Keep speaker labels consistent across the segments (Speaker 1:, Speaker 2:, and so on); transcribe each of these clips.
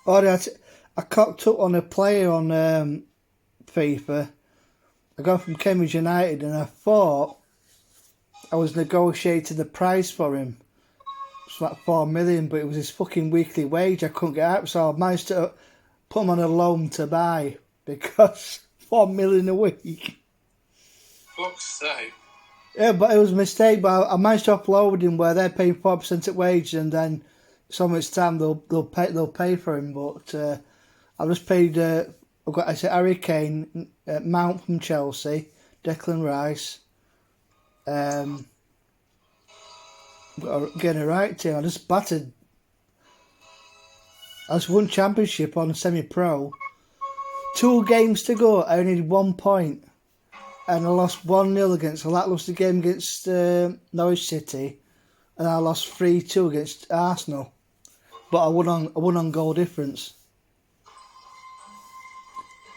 Speaker 1: I cocked up on a player on FIFA. I got from Cambridge United, and I thought I was negotiating the price for him. It's like 4 million, but it was his fucking weekly wage. I couldn't get out, so I managed to put him on a loan to buy because 4 million a week.
Speaker 2: Fuck's sake.
Speaker 1: Yeah, but it was a mistake. But I managed to upload him where they're paying 4% at wage, and then so much time they'll pay for him. But I just paid. I said Harry Kane, Mount from Chelsea, Declan Rice. Getting a right team. I just battered. I just won championship on semi-pro. 2 games to go. I only need 1 point. And I lost 1-0 against a lacklustre game against Norwich City, and I lost 3-2 against Arsenal. But I won on goal difference.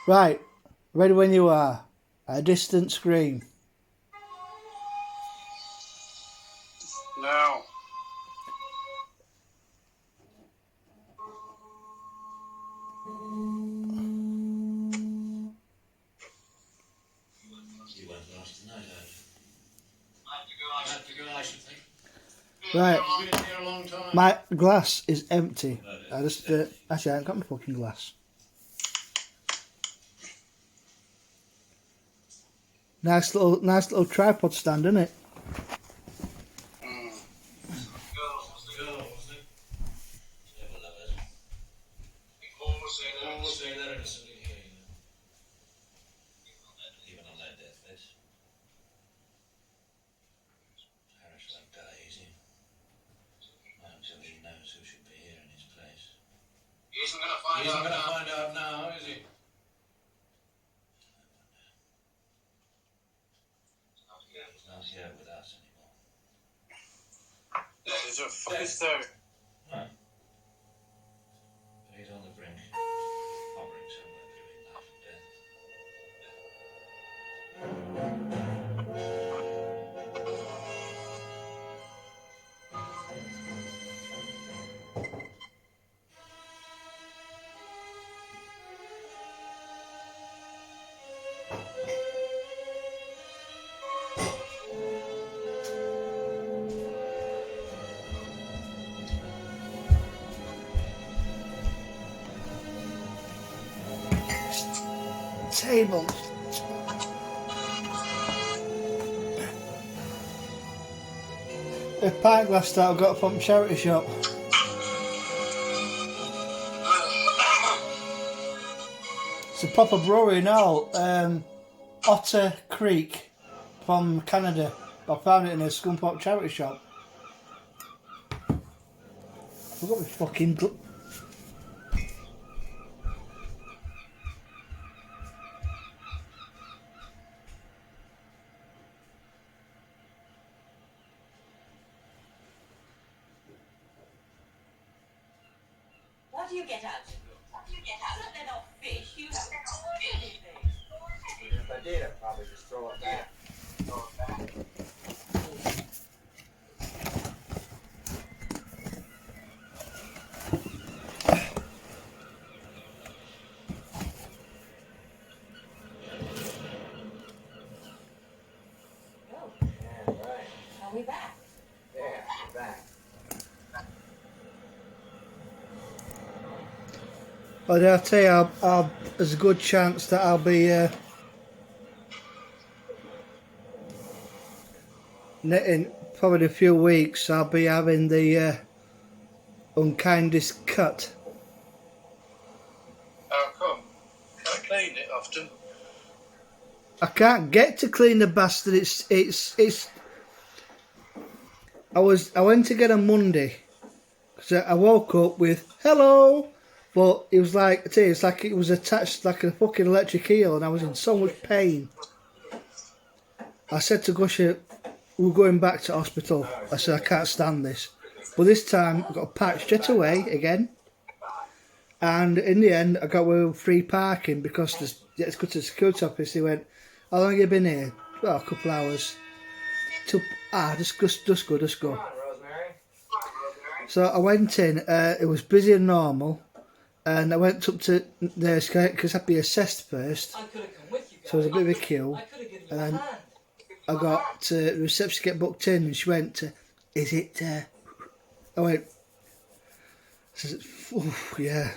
Speaker 1: Right, ready when you are. A distant scream.
Speaker 2: No.
Speaker 1: Right, my glass is empty. I just actually I haven't got my fucking glass. Nice little tripod stand, isn't it?
Speaker 2: He isn't going to find out now, is he? He's not here with us anymore. There's a fucking story. Right. But he's on the brink, hovering somewhere between life and death.
Speaker 1: Table. A pint glass that I got from charity shop. It's a proper brewery now. Otter Creek from Canada. I found it in a Scunthorpe charity shop. I forgot my fucking.
Speaker 3: What do you get out? What do you get out? They're not fish. You haven't caught anything.
Speaker 4: Even if I did, I'd probably just throw it back.
Speaker 3: Oh,
Speaker 4: Yeah, right.
Speaker 3: are we back?
Speaker 4: Yeah, we're back.
Speaker 1: But I'll tell you, there's a good chance that I'll be in probably a few weeks. I'll be having the unkindest cut.
Speaker 2: How come? Can't clean it often.
Speaker 1: I can't get to clean the bastard. It's. I went to get a Monday because I woke up with hello. But it was like, I tell you, it's like it was attached like a fucking electric eel, and I was in so much pain. I said to Gusha, we're going back to hospital. I said, I can't stand this. But this time, I got a patch straight away again. And in the end, I got away with free parking because let's go to the security office. He went, how long have you been here? Well, a couple of hours. Just go.
Speaker 4: Come on, Rosemary.
Speaker 1: So I went in, it was busier than normal. and I went up to nurse because I'd be assessed first,
Speaker 5: I could have come with you guys.
Speaker 1: so there was a bit of a queue.
Speaker 5: I could have given you a
Speaker 1: And
Speaker 5: hand.
Speaker 1: I got the reception to get booked in, and she went, "Is it?" I went, "Yeah."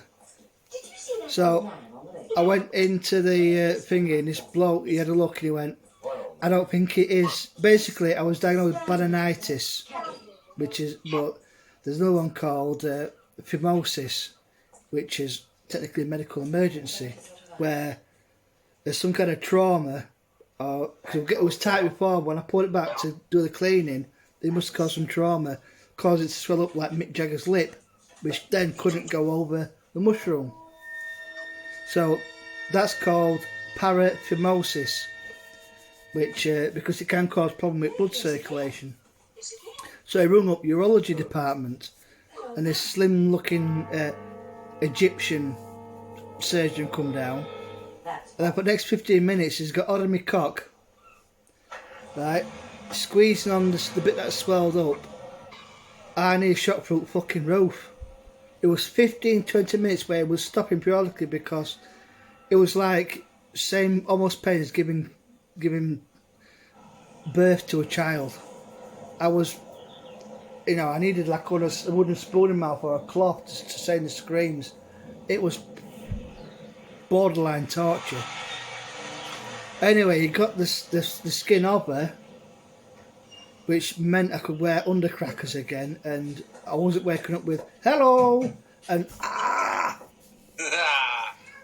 Speaker 3: Did you see that
Speaker 1: So
Speaker 3: man on the way?
Speaker 1: I went into the thingy, and this bloke, he had a look, and he went, "I don't think it is." Basically, I was diagnosed with bananitis, but there's another one called phimosis, which is technically a medical emergency, where there's some kind of trauma, or cause it was tight before. When I put it back to do the cleaning, it must have caused some trauma, caused it to swell up like Mick Jagger's lip, which then couldn't go over the mushroom. So that's called paraphimosis, which because it can cause problem with blood circulation. So I rung up urology department, and this slim-looking Egyptian surgeon come down. And for the next 15 minutes, he's got on my cock, right, squeezing on the bit that swelled up. I nearly shot through the fucking roof. It was 15-20 minutes where it was stopping periodically because it was like same almost pain as giving birth to a child. I was, I needed like a wooden spoon in my mouth or a cloth to say the screams. It was borderline torture. Anyway, he got the skin off her, which meant I could wear undercrackers again, and I wasn't waking up with hello and ah.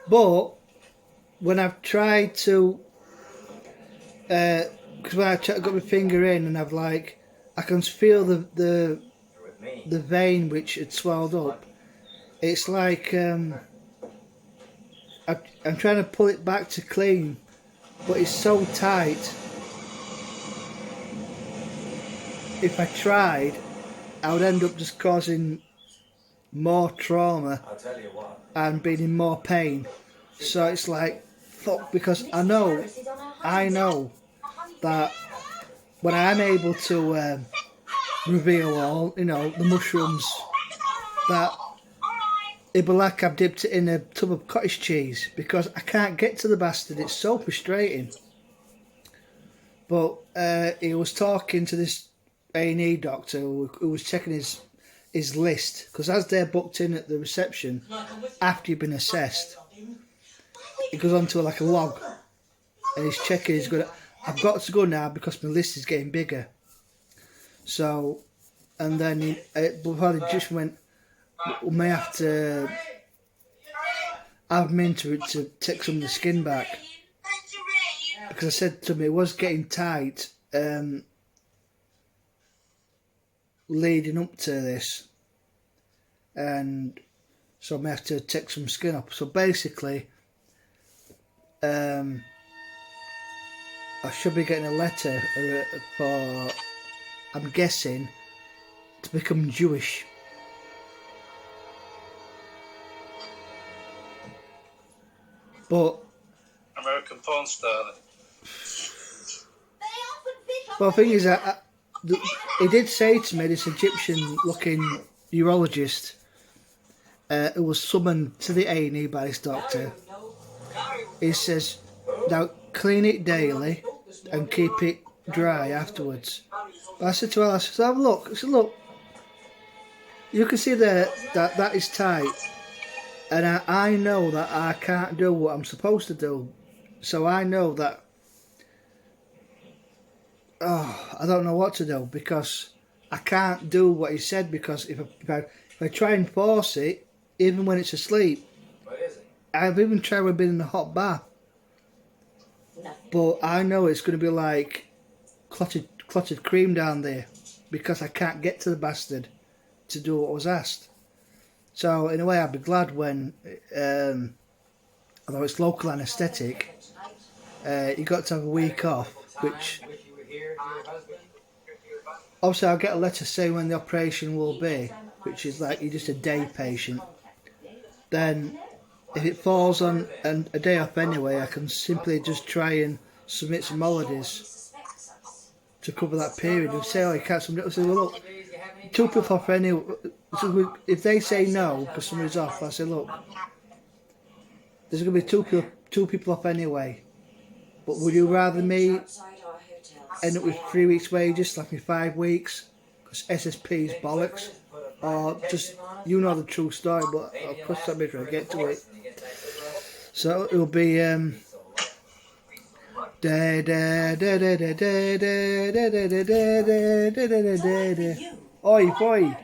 Speaker 1: But when I've tried to, because when I got my finger in and I can feel the vein which had swelled up. It's like I'm trying to pull it back to clean, but it's so tight. If I tried, I would end up just causing more trauma
Speaker 4: I'll tell you what.
Speaker 1: and being in more pain. So it's like, fuck, because I know that when I am able to reveal all, the mushrooms, that it'd be like I've dipped it in a tub of cottage cheese, because I can't get to the bastard. It's so frustrating. But he was talking to this A&E doctor who was checking his list, because as they're booked in at the reception, after you've been assessed, he goes onto like a log and he's checking. He's going, I've got to go now because my list is getting bigger. So, and then before he just went, we may have to have him in to take some of the skin back, because I said to him it was getting tight leading up to this, and so I may have to take some skin up. So basically, I should be getting a letter for, I'm guessing, to become Jewish. But
Speaker 2: American porn star.
Speaker 1: well, the thing is that he did say to me, this Egyptian-looking urologist, who was summoned to the A&E by this doctor, he says, now clean it daily and keep it dry afterwards. But I said to her, have a look. I said, look, you can see there that is tight, and I know that I can't do what I'm supposed to do. So I know that, I don't know what to do, because I can't do what he said, because if I try and force it, even when it's asleep,
Speaker 4: What is it?
Speaker 1: I've even tried with being in a hot bath, but I know it's going to be like clotted cream down there, because I can't get to the bastard to do what was asked. So in a way, I'd be glad when, although it's local anaesthetic, you got to have a week off, which
Speaker 4: Wish you were here to your husband.
Speaker 1: obviously I'll get a letter saying when the operation will be, which is like you're just a day patient. Then if it falls on a day off anyway, I can simply just try and submit some holidays to cover that period. And say, oh, you can't submit. I say, well, look, 2 people off So if they say no because somebody's off, I say, look, there's going to be two people off anyway. But would you rather me end up with 3 weeks' wages, like me 5 weeks, because SSP is bollocks, or just you know the true story? But I'll cross that bridge when I get to it. So it'll be da da da da da da da da da da da da da da da. Oi boy.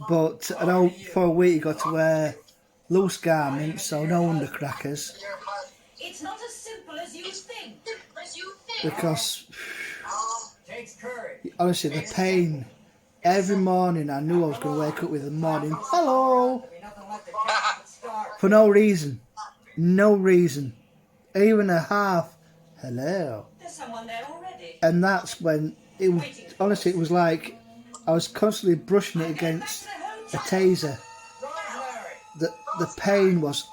Speaker 1: But I know for a week you got to wear loose garments, so no undercrackers.
Speaker 3: It's not as simple as you think.
Speaker 1: Because
Speaker 4: Takes courage.
Speaker 1: honestly, the pain. Every morning I knew I was going to wake up with a morning hello for no reason. No reason. Even a half hello.
Speaker 3: There's someone there already.
Speaker 1: And that's when it was, honestly, it was like I was constantly brushing it against a taser. The pain was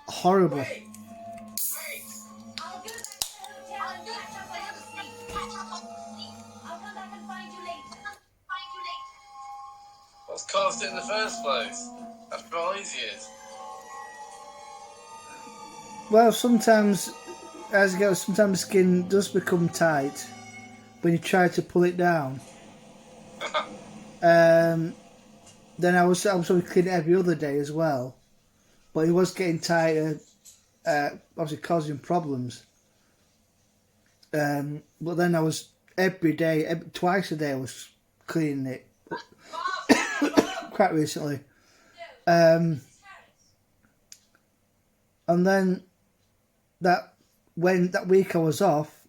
Speaker 1: horrible.
Speaker 3: I'll go back to the hotel and catch up on some sleep. I'll come back and find you later.
Speaker 2: What's caused it in the first place? After all these years.
Speaker 1: Well, sometimes, as you go, sometimes the skin does become tight when you try to pull it down. Then I was only cleaning it every other day as well, but it was getting tighter, obviously causing problems. But then I was every day, twice a day I was cleaning it. Quite recently. And then that week I was off,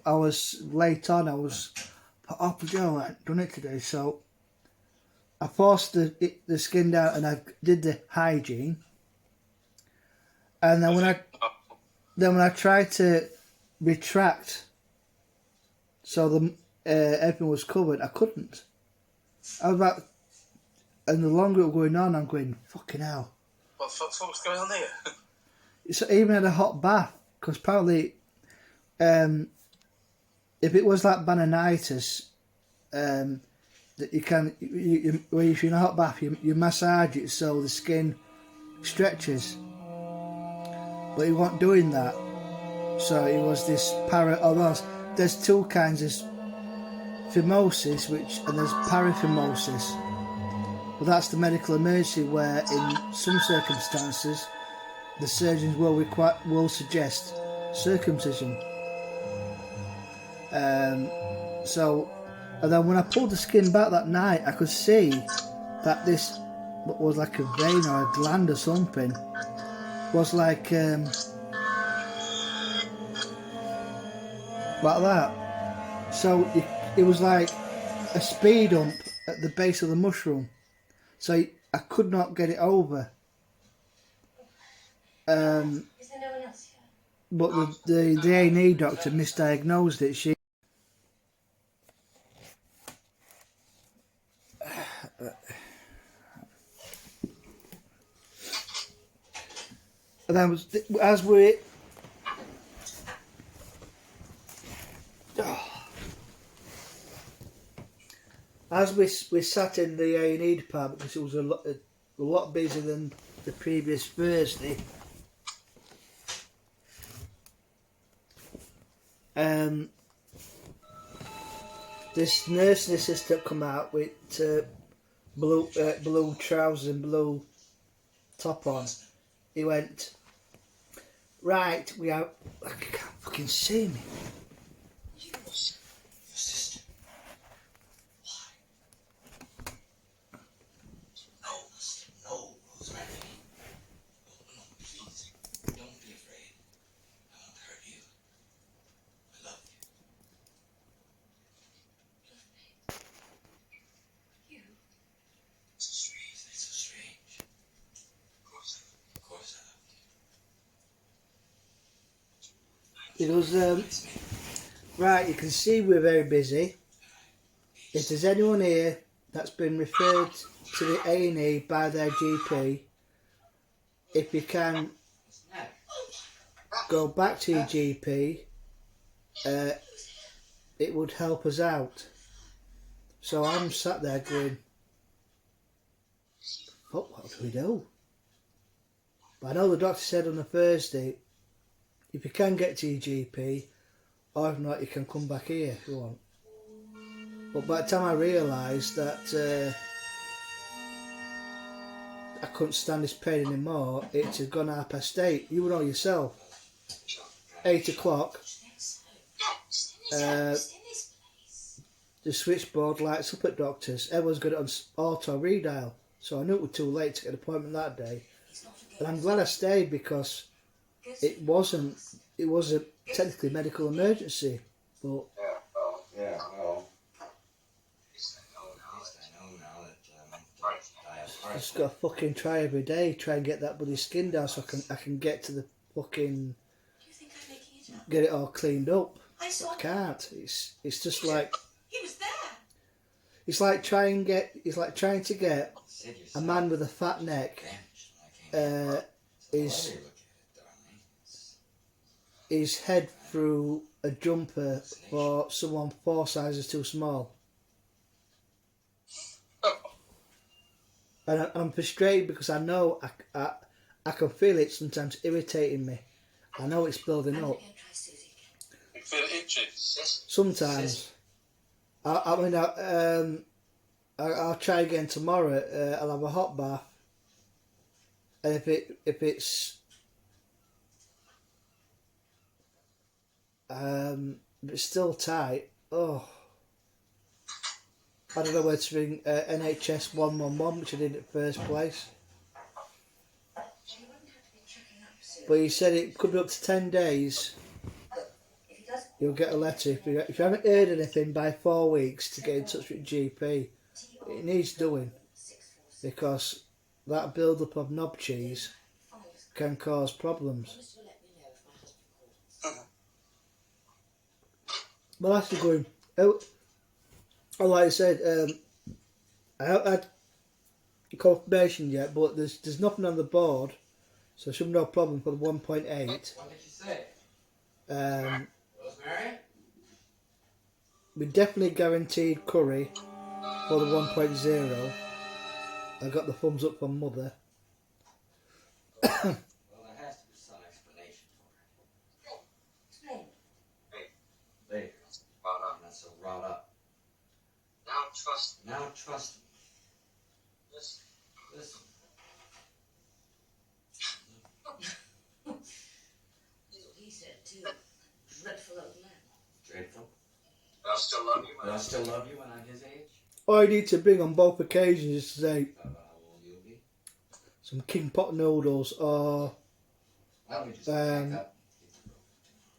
Speaker 1: I was late on. I was up to go. I hadn't done it today, so I forced the skin down and I did the hygiene. And then when I tried to retract, so the everything was covered, I couldn't. I was about, and the longer it was going on, I'm going fucking hell.
Speaker 2: What the fuck's going on here?
Speaker 1: So I even had a hot bath because apparently, if it was like bananitis, that you can, if you're in a hot bath, you massage it so the skin stretches. But he wasn't doing that, so it was this there's two kinds of phimosis, and there's paraphimosis. Well, that's the medical emergency where, in some circumstances, the surgeons will suggest circumcision. So, and then when I pulled the skin back that night, I could see that this, what was like a vein or a gland or something, was like that. So it was like a speed hump at the base of the mushroom. So I could not get it over.
Speaker 3: Is there no one else here?
Speaker 1: But the A&E doctor misdiagnosed it. And then as we sat in the A&E department, because it was a lot busier than the previous Thursday. This nursing assistant come out with blue trousers and blue top on. He went, right, we are. I can't fucking see me.
Speaker 2: Your sister. Why? No, Rosemary. No, please. Don't be afraid. I won't hurt you. I love you.
Speaker 3: You?
Speaker 2: It's so strange. Of course I love you.
Speaker 1: It was, right, you can see we're very busy. If there's anyone here that's been referred to the A&E by their GP, if you can go back to your GP, it would help us out. So I'm sat there going, what do we do? But I know the doctor said on a Thursday, if you can get to your GP, or if not, you can come back here if you want. But by the time I realised that I couldn't stand this pain anymore, it had gone 8:30. You know yourself. 8 o'clock. The switchboard lights up at doctors. Everyone's got it on auto redial. So I knew it was too late to get an appointment that day. And I'm glad I stayed because it was a technically medical emergency. But
Speaker 2: Yeah, well.
Speaker 1: I just got to fucking try every day, try and get that bloody skin down so I can get to the fucking get it all cleaned up. I can't. It's just like
Speaker 3: He was there.
Speaker 1: it's like trying to get a man with a fat neck his head through a jumper for someone 4 sizes too small. And I'm frustrated because I know I can feel it sometimes irritating me. I know it's building up.
Speaker 5: You feel itchy?
Speaker 1: Sometimes. I'll try again tomorrow. I'll have a hot bath. And if it's still tight, I don't know where to ring NHS 111, which I did at first place. But he said it could be up to 10 days. You'll get a letter. If you haven't heard anything by 4 weeks, to get in touch with GP. It needs doing. Because that build-up of knob cheese can cause problems. Well, actually going... like I said, I haven't had confirmation yet, but there's nothing on the board, so there should be no problem for the 1.8.
Speaker 2: What did you say? Rosemary?
Speaker 1: We definitely guaranteed curry for the 1.0. I got the thumbs up from Mother.
Speaker 2: Well, there has to be some explanation for it.
Speaker 3: Explain.
Speaker 2: Later. Not so wrought up. Now trust me. Listen.
Speaker 3: That's what he said too. Dreadful old man.
Speaker 2: Dreadful.
Speaker 5: I still love you,
Speaker 2: But I still love you when I'm his age.
Speaker 1: All I need to bring on both occasions is to say
Speaker 2: How old you'll be?
Speaker 1: some king pot noodles or
Speaker 2: Why don't we just pack up?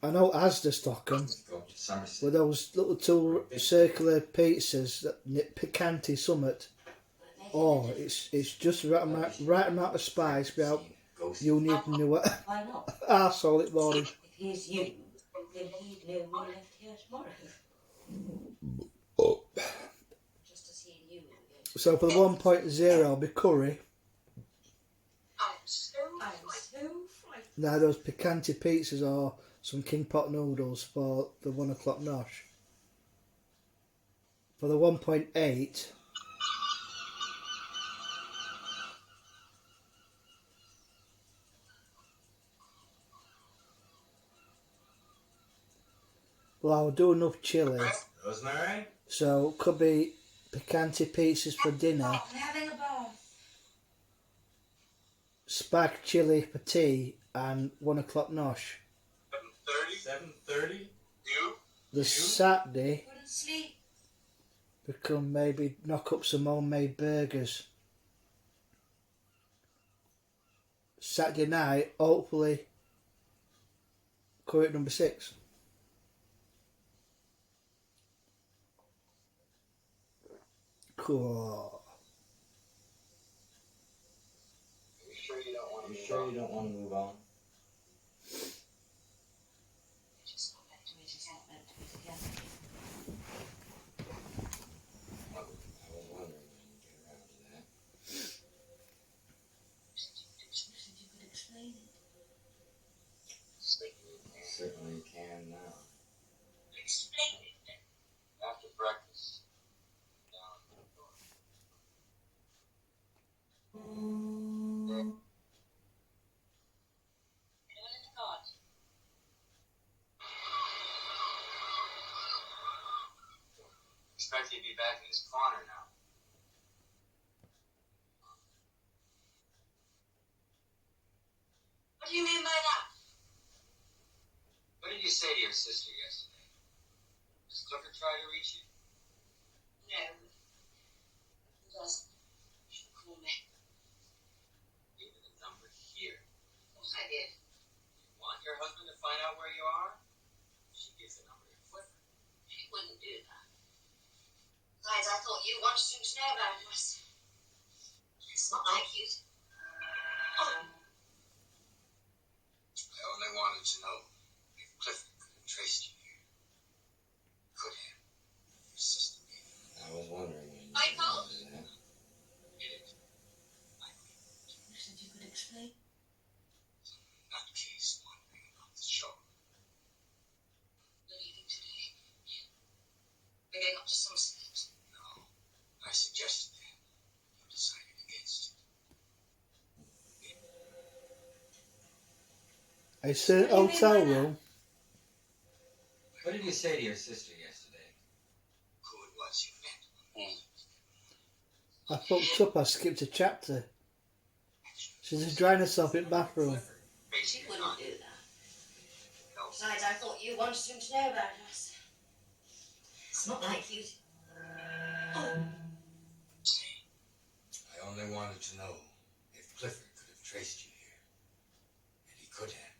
Speaker 1: I know Asda stock them.
Speaker 2: Go up to Somerset.
Speaker 1: With those little two circular pizzas that picante summit. Oh, it's just right amount of spice without you needing to
Speaker 3: Why not?
Speaker 1: arsehole it morning.
Speaker 3: If he's you, then he'd know we left here tomorrow. Just as he knew we were going to.
Speaker 1: So for the 1.0 I'll be curry.
Speaker 3: I'm so frightened.
Speaker 1: Now those picante pizzas or some king pot noodles for the 1 o'clock nosh. For the 1.8 well, I'll do enough chilli.
Speaker 2: Rosemary?
Speaker 1: So could be picante pizzas for dinner,
Speaker 3: I'm having a bath.
Speaker 1: spag chili for tea, and 1 o'clock nosh.
Speaker 5: 7:30.
Speaker 2: 7:30?
Speaker 5: You?
Speaker 1: The Saturday
Speaker 3: Couldn't sleep.
Speaker 1: we can maybe knock up some homemade burgers. Saturday night, hopefully, curry at number 6. Cool.
Speaker 5: You sure you don't want
Speaker 2: You sure you don't want to move on?
Speaker 3: We're just not meant to be together.
Speaker 2: I was wondering when you'd get around to that.
Speaker 3: If you could explain it.
Speaker 2: Certainly can now.
Speaker 3: Explain it.
Speaker 5: if you'd be back in his corner now.
Speaker 3: What do you mean by that?
Speaker 5: What did you say to your sister yesterday? Does Clifford try to reach you?
Speaker 3: No. He doesn't. She call me.
Speaker 5: Give me the number here.
Speaker 3: What I did.
Speaker 5: You want your husband to find out where you are? She gives the number to Clifford.
Speaker 3: She wouldn't do that. Besides, I thought you wanted him to know about us. It's not like you. Oh.
Speaker 5: I only wanted to know if Clifford could have traced you here. Could have. Your sister gave him. I was wondering when you
Speaker 3: Michael?
Speaker 5: did that. Did it?
Speaker 3: You said you could explain?
Speaker 5: Nutcase wandering about the shore.
Speaker 3: We're leaving today. We're going up to Somerset.
Speaker 5: No, I suggested that. You decided against it.
Speaker 1: I said hotel room.
Speaker 2: What did you say to your sister yesterday?
Speaker 5: Who it was you met.
Speaker 1: I fucked up, I skipped a chapter. She's just drying herself in the bathroom.
Speaker 3: She wouldn't do that.
Speaker 5: No.
Speaker 3: Besides, I thought you wanted him to know about us. It's not like you. Oh.
Speaker 5: I only wanted to know if Clifford could have traced you here. And he could have,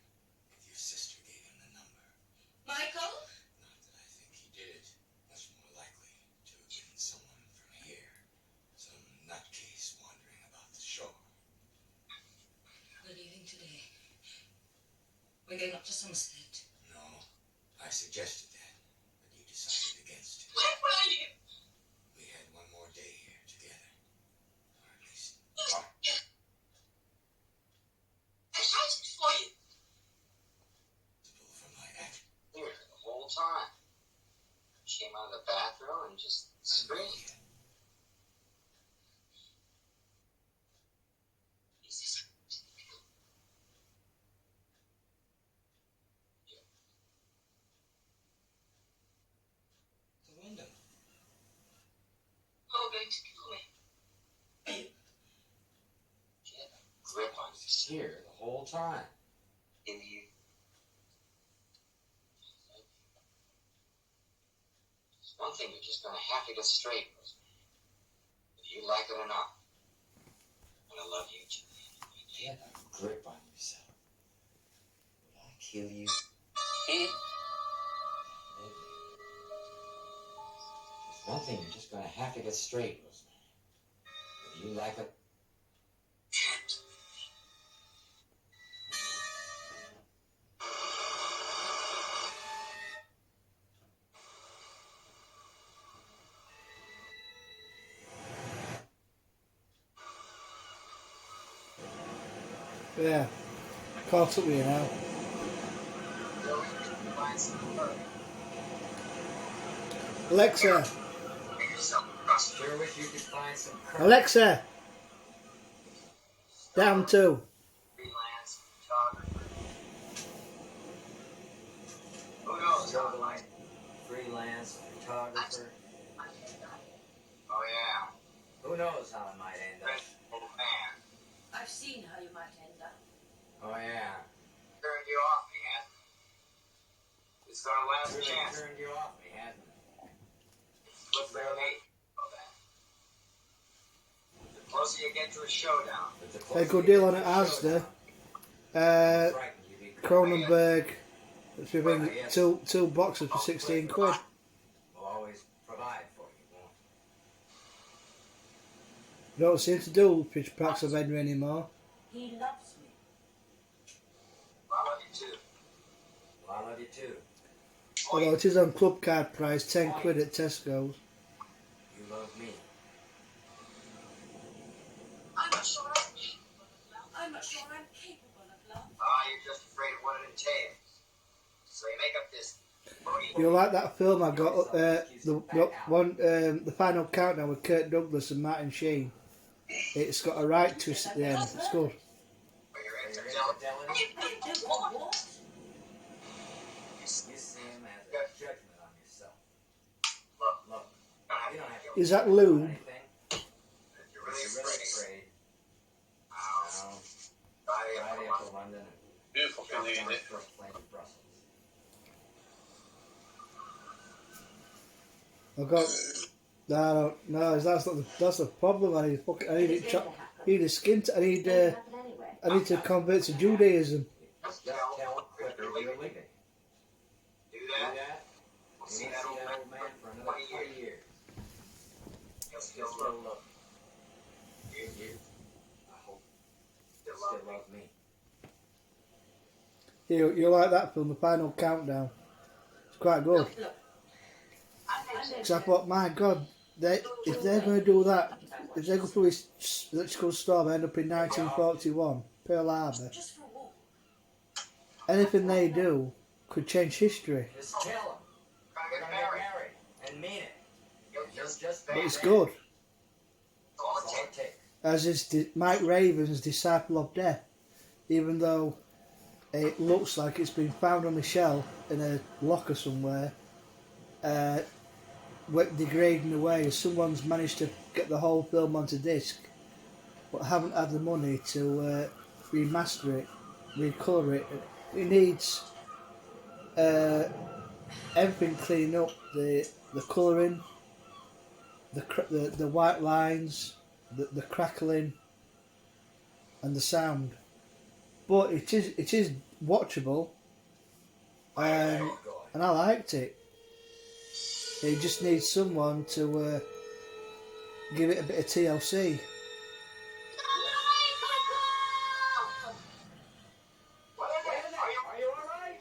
Speaker 5: if your sister gave him the number.
Speaker 3: Michael?
Speaker 5: Not that I think he did it. Much more likely to have been someone from here. Some nutcase wandering about the shore.
Speaker 3: We're leaving today. We're going up to Somerset.
Speaker 5: No, I suggested that, but you decided against it.
Speaker 3: Where were you?
Speaker 5: We had one more day here together. Or at least
Speaker 3: I shouted for you.
Speaker 5: possible from my act. You were here the whole time. She came out of the bathroom and just screamed.
Speaker 3: Jesus.
Speaker 2: The window.
Speaker 3: You're going to kill me.
Speaker 5: She had a grip on you.
Speaker 2: Here the whole time.
Speaker 5: In you. There's one thing you're just gonna have to get straight, Rosemary. Whether you like it or not. And I love you, Julian.
Speaker 2: Get a grip on yourself. Will I kill you?
Speaker 5: Maybe.
Speaker 2: There's one thing you're just gonna have to get straight, Rosemary. Whether you like it.
Speaker 5: Can't.
Speaker 1: Yeah, caught up with you now. Alexa,
Speaker 2: Sure wish you could find some courage.
Speaker 1: Alexa, down two.
Speaker 5: Freelance photographer. Who knows how it might.
Speaker 2: Freelance photographer.
Speaker 5: Oh yeah.
Speaker 2: Who knows how it might end up?
Speaker 5: Rich old man.
Speaker 3: I've seen how you might end up.
Speaker 2: Oh yeah.
Speaker 5: Turned you off me, hasn't it? It's our last
Speaker 2: Really
Speaker 5: chance.
Speaker 2: turned you off me, hasn't it?
Speaker 5: Flip their hate. Know that. The closer you get to a showdown.
Speaker 2: But the
Speaker 1: A
Speaker 2: closer
Speaker 1: good
Speaker 2: you
Speaker 1: deal
Speaker 2: get
Speaker 1: on
Speaker 2: to
Speaker 1: it,
Speaker 2: the
Speaker 1: Asda.
Speaker 2: showdown, frightened you'd be
Speaker 1: Cronenberg. It's been two boxes for 16 quid.
Speaker 2: We'll always provide for you, won't
Speaker 1: Don't seem to do pitch packs of Henry anymore.
Speaker 3: He loves me.
Speaker 5: I love you too.
Speaker 2: we? Well, I love you too.
Speaker 1: Although it is on club card price, 10 quid at Tesco's.
Speaker 2: You love me.
Speaker 3: I'm not sure I'm capable of love. I'm not sure I'm capable of love.
Speaker 5: You're just afraid of what it entails. So you make up this
Speaker 1: You like that film I got? The final countdown with Kirk Douglas and Martin Sheen. It's got a right twist at the end. It's good.
Speaker 5: where you're infidelity.
Speaker 2: Infidelity.
Speaker 3: What?
Speaker 2: You see him as a judgment on yourself.
Speaker 5: Look,
Speaker 2: Look,
Speaker 5: I
Speaker 2: you
Speaker 1: Is that lube?
Speaker 4: Anything?
Speaker 5: If you're really
Speaker 4: You're really
Speaker 5: afraid,
Speaker 4: afraid.
Speaker 5: I'll
Speaker 4: Friday
Speaker 5: Friday
Speaker 4: up to London and
Speaker 5: beautiful
Speaker 4: jump
Speaker 5: feeling,
Speaker 4: on
Speaker 5: isn't
Speaker 4: the
Speaker 5: it?
Speaker 4: first plane to Brussels.
Speaker 1: I got. No, that's the problem. I need it. I need a skin. I need to convert to Judaism.
Speaker 4: Just tell Clifford you're leaving.
Speaker 5: Do
Speaker 4: Do
Speaker 5: that.
Speaker 4: that.
Speaker 5: We'll
Speaker 4: You
Speaker 5: see
Speaker 4: won't
Speaker 5: that
Speaker 4: see
Speaker 5: old
Speaker 4: that
Speaker 5: man
Speaker 4: old man for
Speaker 5: for
Speaker 4: another
Speaker 5: 20
Speaker 4: 20 years.
Speaker 5: He'll
Speaker 4: He'll
Speaker 5: still
Speaker 4: still
Speaker 5: love
Speaker 4: love
Speaker 5: you.
Speaker 4: you. I hope
Speaker 5: Still
Speaker 4: he'll
Speaker 5: love
Speaker 4: still
Speaker 5: me.
Speaker 4: love me.
Speaker 1: You like that film, The Final Countdown? It's quite good. Because I thought, my God, if they're going to do that, if they go through this electrical storm, end up in 1941, Pearl Harbor,
Speaker 3: Just for a walk.
Speaker 1: anything they do could change history.
Speaker 4: Just tell him.
Speaker 5: Gonna
Speaker 4: We're
Speaker 5: get
Speaker 4: gonna get
Speaker 5: married.
Speaker 4: married. And mean it.
Speaker 5: You'll
Speaker 4: He'll
Speaker 5: just
Speaker 4: just
Speaker 1: But
Speaker 4: be
Speaker 1: it's
Speaker 4: there.
Speaker 1: good.
Speaker 5: all
Speaker 4: That's
Speaker 5: it
Speaker 4: all
Speaker 5: takes.
Speaker 4: it takes.
Speaker 1: As is Mike Raven's Disciple of Death, even though it looks like it's been found on a shelf in a locker somewhere, degrading away. Someone's managed to get the whole film onto disc, but haven't had the money to remaster it, recolour it. It needs everything cleaned up, the colouring, the white lines, the crackling, and the sound. But it is watchable, and I liked it. It just needs someone to give it a bit of TLC.
Speaker 5: What is
Speaker 4: Wait a
Speaker 5: it?
Speaker 4: minute. Are you alright?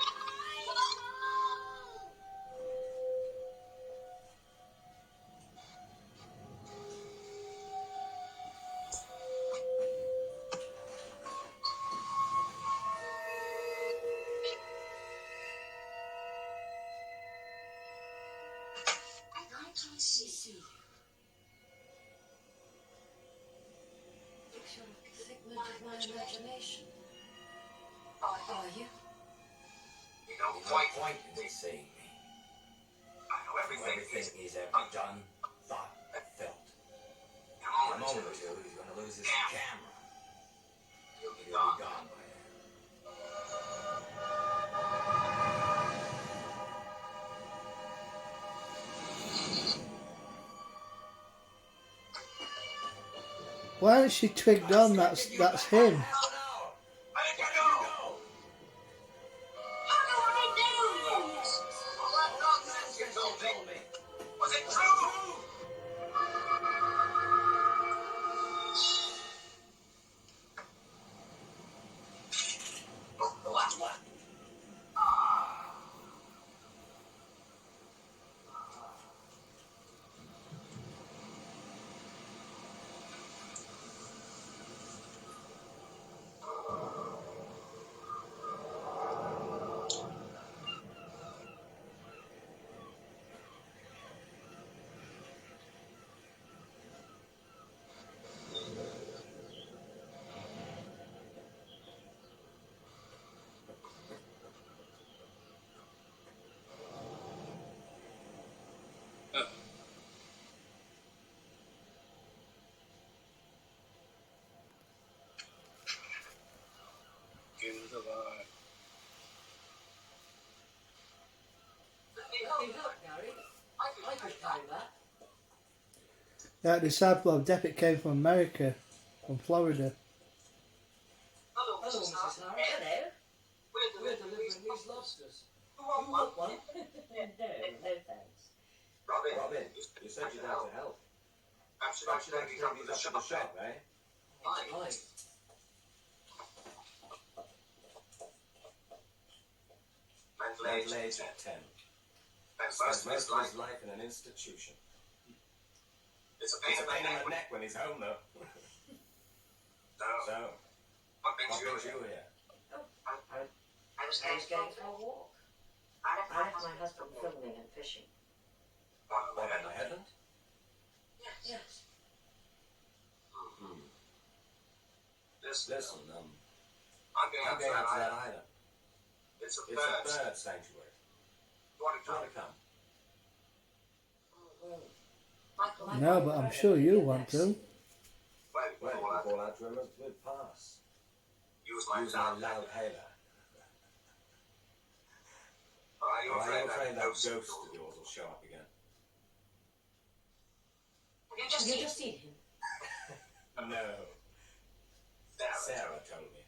Speaker 3: I can't see Sue. Picture a figment of my imagination. Are you?
Speaker 5: You know,
Speaker 4: There's no
Speaker 5: quite
Speaker 4: point in seeing me.
Speaker 5: I know everything
Speaker 4: Everything
Speaker 5: is
Speaker 4: he's ever done, thought, felt.
Speaker 5: in a
Speaker 4: In a
Speaker 5: moment
Speaker 4: moment
Speaker 5: or
Speaker 4: or
Speaker 5: two.
Speaker 4: two, he's gonna lose his
Speaker 5: Camera.
Speaker 4: camera.
Speaker 5: You'll be
Speaker 4: He'll
Speaker 5: gone.
Speaker 4: be gone by then.
Speaker 1: Why hasn't she twigged on that's him?
Speaker 4: Half an hour.
Speaker 5: Where did you
Speaker 4: Where
Speaker 5: go?
Speaker 4: did you go?
Speaker 3: How do I know this?
Speaker 5: All that nonsense you told me. Was it true? What? Into the
Speaker 3: I could carry that.
Speaker 1: That Disciple of Death, it came from America, from Florida.
Speaker 5: Hello,
Speaker 3: Hello,
Speaker 5: Mrs.
Speaker 3: Mrs.
Speaker 5: Hart.
Speaker 3: Harris. Hello.
Speaker 5: We're
Speaker 3: We're
Speaker 5: delivering
Speaker 3: delivering
Speaker 5: these.
Speaker 3: these lobsters.
Speaker 5: Who want
Speaker 3: You
Speaker 5: one?
Speaker 3: want one? No thanks.
Speaker 5: Robin,
Speaker 4: You said you'd like to help.
Speaker 5: perhaps you'd like to take these up to the shop,
Speaker 4: eh?
Speaker 5: Fine.
Speaker 4: Man's
Speaker 5: Man's
Speaker 4: aged at 10.
Speaker 5: Spends
Speaker 4: Spends
Speaker 5: most of his life.
Speaker 4: life in an institution.
Speaker 5: It's a
Speaker 4: It's
Speaker 5: pain
Speaker 4: a pain in
Speaker 5: in
Speaker 4: the neck when he's home, though.
Speaker 5: So,
Speaker 4: So,
Speaker 5: what brings
Speaker 4: what
Speaker 5: you
Speaker 4: brings
Speaker 5: here?
Speaker 4: you here?
Speaker 3: I was going for a walk. I left my husband filming and fishing.
Speaker 5: One
Speaker 4: What,
Speaker 5: way
Speaker 4: in the headland?
Speaker 3: Yes.
Speaker 4: Hmm.
Speaker 5: Listen,
Speaker 4: Listen,
Speaker 5: I'm going
Speaker 4: I'm
Speaker 5: out to
Speaker 4: going out to
Speaker 5: that
Speaker 4: that
Speaker 5: island.
Speaker 4: island.
Speaker 5: It's a
Speaker 4: It's a
Speaker 5: bird.
Speaker 4: bird sanctuary.
Speaker 5: You want to
Speaker 4: Do you
Speaker 5: come?
Speaker 4: want to come?
Speaker 1: No, but I'm sure you want to.
Speaker 5: Well,
Speaker 4: Well,
Speaker 5: before that,
Speaker 4: before that, remember the pass.
Speaker 5: use my
Speaker 4: Use my
Speaker 5: loud
Speaker 4: loud hailer.
Speaker 5: Are you
Speaker 4: Are you
Speaker 5: afraid
Speaker 4: afraid
Speaker 5: that
Speaker 4: that
Speaker 5: ghost
Speaker 4: ghost
Speaker 5: of
Speaker 4: of yours will show up again?
Speaker 3: You just seen him.
Speaker 4: No.
Speaker 5: Sarah?
Speaker 4: Sarah told me.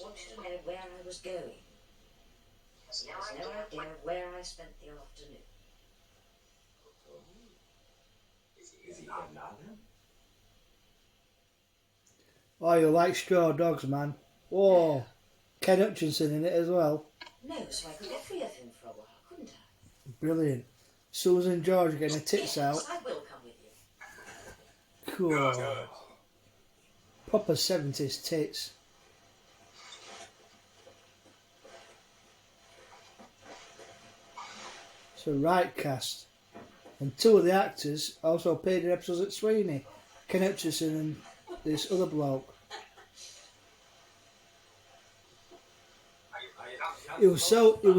Speaker 6: Wanted to know where I was going. Has no idea where I spent the afternoon.
Speaker 4: Is he here now then?
Speaker 1: Oh, you like Straw Dogs, man. Whoa. Ken Hutchinson in it as well.
Speaker 6: No, so I could get free of him for a while, couldn't I?
Speaker 1: Brilliant. Susan George getting her tits out.
Speaker 6: I will come with you.
Speaker 1: Cool.
Speaker 4: Good.
Speaker 1: Proper 70s tits. It's a right cast. And two of the actors also appeared in episodes at Sweeney. Ken Hutchinson and this other bloke. It was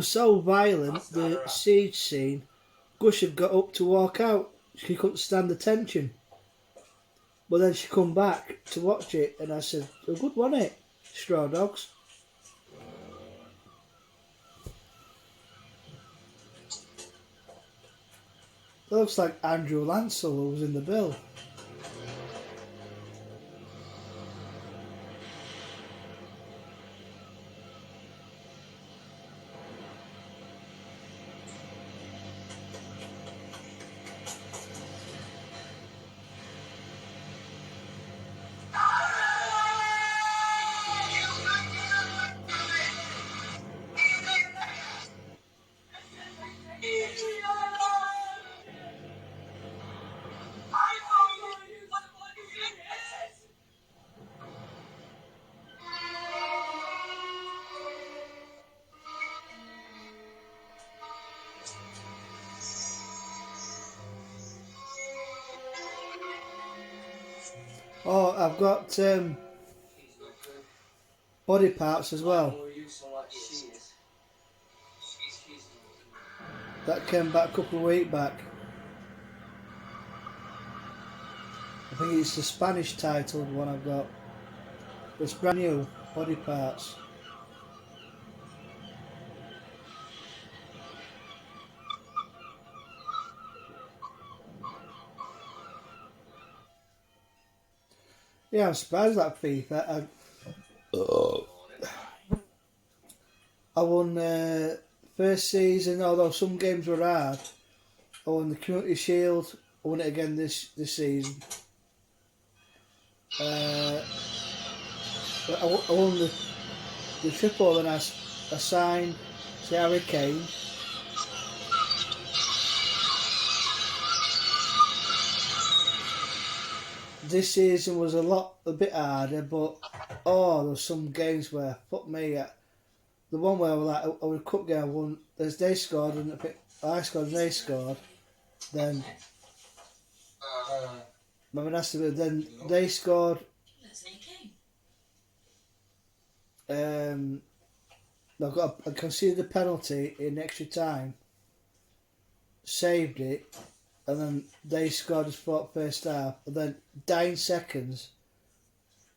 Speaker 1: so violent, the siege scene. Gush had got up to walk out. She couldn't stand the tension. But then she come back to watch it, and I said, "A good, wasn't it? Straw Dogs." It looks like Andrew Lancel who was in the bill. Oh, I've got body parts as well. That came back a couple of weeks back. I think it's the Spanish titled one I've got. It's brand new, body parts. Yeah, I'm surprised that FIFA. I won first season, although some games were hard. I won the Community Shield. I won it again this season. I won the triple, and I signed to Harry Kane. This season was a bit harder, but there's some games where fuck me. The one where I was a cup game, I won. They scored and I scored and they scored. Then then they scored. I conceded a penalty in extra time. Saved it. And then they scored as first half. And then 9 seconds,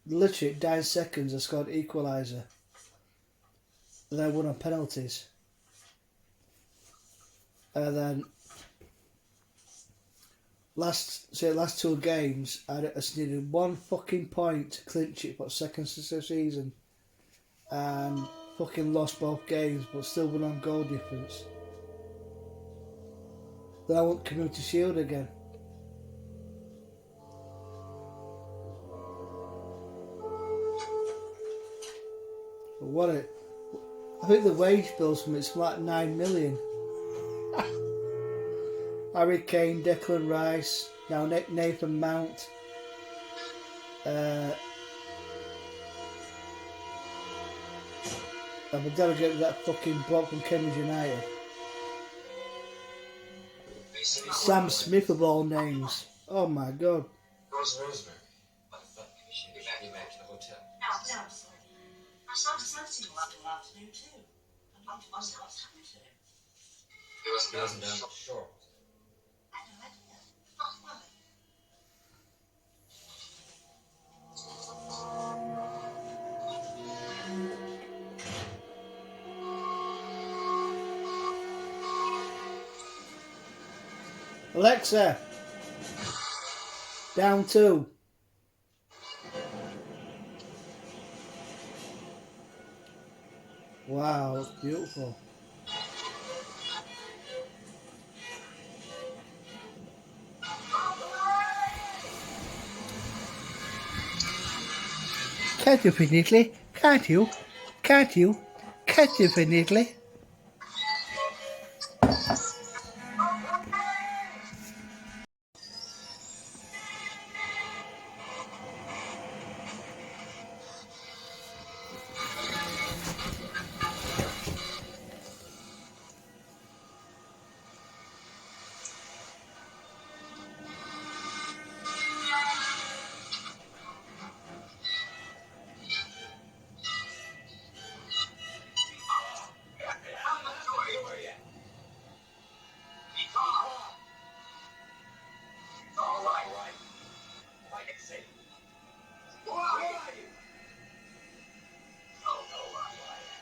Speaker 1: literally 9 seconds, I scored equaliser. And then I won on penalties. And then last 2 games, I just needed 1 fucking point to clinch it for the second season. And fucking lost both games, but still won on goal difference. Then I want Community Shield again. I think the wage bills from it's like 9 million. Harry Kane, Declan Rice, now Nathan Mount. I've got to get that fucking bloke from Cambridge United. Sam Smith of all names. Oh my god.
Speaker 5: Rosemary. I thought maybe she'd be back to the hotel.
Speaker 3: No, I'm sorry. My son's seen you all afternoon too. I'm not what's happened to him.
Speaker 5: He wasn't
Speaker 2: He wasn't
Speaker 5: done.
Speaker 2: done. Sure.
Speaker 3: I had no idea. Why?
Speaker 1: Alexa, down 2. Wow, that's beautiful. Can't you finitely? Can't you? Can't you? Can't you finitely?
Speaker 4: Where are you at? Be calm. It's all right. Like I say. Who are you? Oh, no, who I am.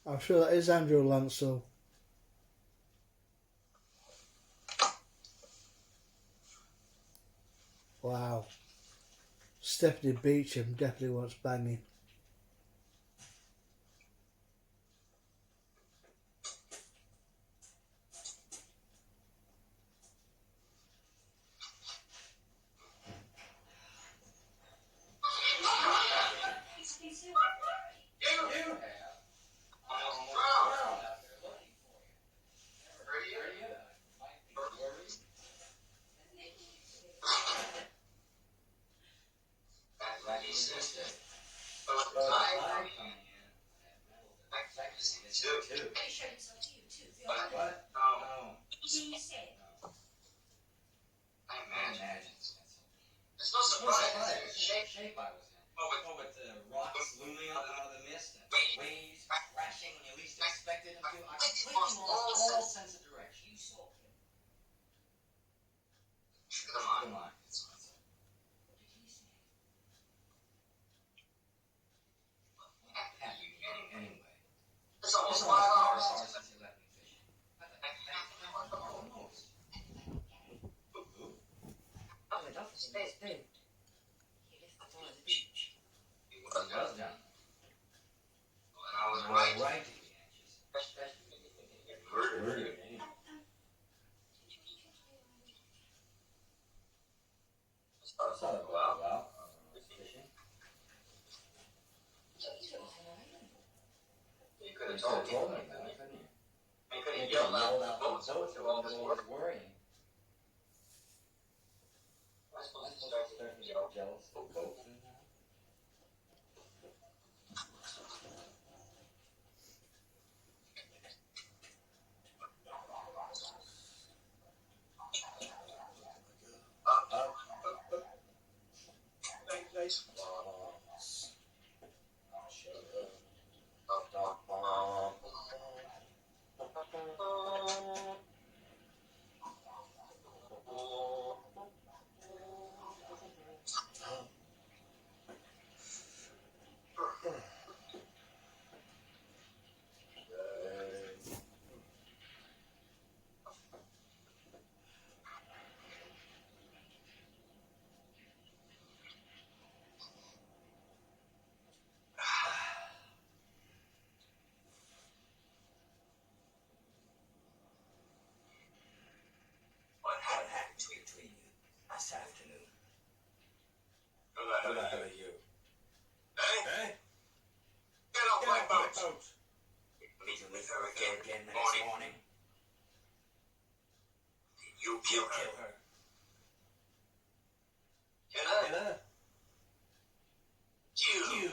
Speaker 1: I'm sure that is Andrew Lancel. Wow. Stephanie Beacham definitely wants banging.
Speaker 3: He's been so worried.
Speaker 4: You have. Almost drowned out there looking for you. Where are you? Might be worried.
Speaker 5: Like he said.
Speaker 4: But
Speaker 5: But
Speaker 4: I
Speaker 5: I
Speaker 4: coming in, that metal
Speaker 5: can see it
Speaker 4: detector
Speaker 5: too.
Speaker 4: too.
Speaker 3: He showed himself to you too. The
Speaker 5: But,
Speaker 3: other day.
Speaker 4: What?
Speaker 5: um,
Speaker 4: No.
Speaker 3: He said.
Speaker 5: I
Speaker 4: I
Speaker 5: imagine.
Speaker 4: imagine, Spencer.
Speaker 5: It's no surprise that the shape.
Speaker 4: shape I was in.
Speaker 5: Oh,
Speaker 4: With the rocks looming up out of the mist and waves crashing when you least expected them to. I completely lost all sense of direction.
Speaker 3: You saw him.
Speaker 5: Come on.
Speaker 4: Spencer.
Speaker 3: What did he say?
Speaker 4: Happy anyway.
Speaker 5: It's
Speaker 4: It's
Speaker 5: almost 5
Speaker 4: almost 5
Speaker 5: hours
Speaker 4: hours
Speaker 5: since
Speaker 4: since you left me fishing. Almost. Who?
Speaker 6: I went off in his boat. He left the boy on the beach.
Speaker 5: he
Speaker 4: He
Speaker 5: was
Speaker 4: was down.
Speaker 5: And I was
Speaker 4: And
Speaker 5: right.
Speaker 4: I was right to be anxious.
Speaker 5: Murdered.
Speaker 3: Did you keep
Speaker 5: I thought it go out.
Speaker 4: Fishing.
Speaker 3: You look worried.
Speaker 5: You could
Speaker 4: You
Speaker 5: have
Speaker 4: could have
Speaker 5: told
Speaker 4: told
Speaker 5: me.
Speaker 4: me that, couldn't you?
Speaker 5: You could
Speaker 4: You
Speaker 5: have
Speaker 4: could have
Speaker 5: yelled
Speaker 4: yelled
Speaker 5: out
Speaker 4: out
Speaker 5: the
Speaker 4: the
Speaker 5: boats
Speaker 4: boats
Speaker 5: while this
Speaker 4: while
Speaker 5: was
Speaker 4: was worrying.
Speaker 5: I
Speaker 4: I'm
Speaker 5: supposed to
Speaker 4: supposed
Speaker 5: start
Speaker 4: to
Speaker 5: to
Speaker 4: start
Speaker 5: get
Speaker 4: to get jealous of boats and that.
Speaker 5: up. Nice.
Speaker 4: this afternoon.
Speaker 5: Who the
Speaker 4: Who
Speaker 5: hell
Speaker 4: the
Speaker 5: are
Speaker 4: hell
Speaker 5: you?
Speaker 4: are you?
Speaker 5: Eh?
Speaker 4: Eh?
Speaker 5: Get off
Speaker 4: Get
Speaker 5: my
Speaker 4: off my
Speaker 5: boat.
Speaker 4: boat.
Speaker 5: Meet
Speaker 4: You'll
Speaker 5: with
Speaker 4: meet
Speaker 5: her
Speaker 4: her
Speaker 5: again
Speaker 4: again
Speaker 5: next
Speaker 4: next
Speaker 5: morning.
Speaker 4: morning.
Speaker 5: You
Speaker 4: You
Speaker 5: kill
Speaker 4: kill
Speaker 5: her.
Speaker 4: her.
Speaker 5: Kill her?
Speaker 4: Kill her.
Speaker 5: You.
Speaker 4: You.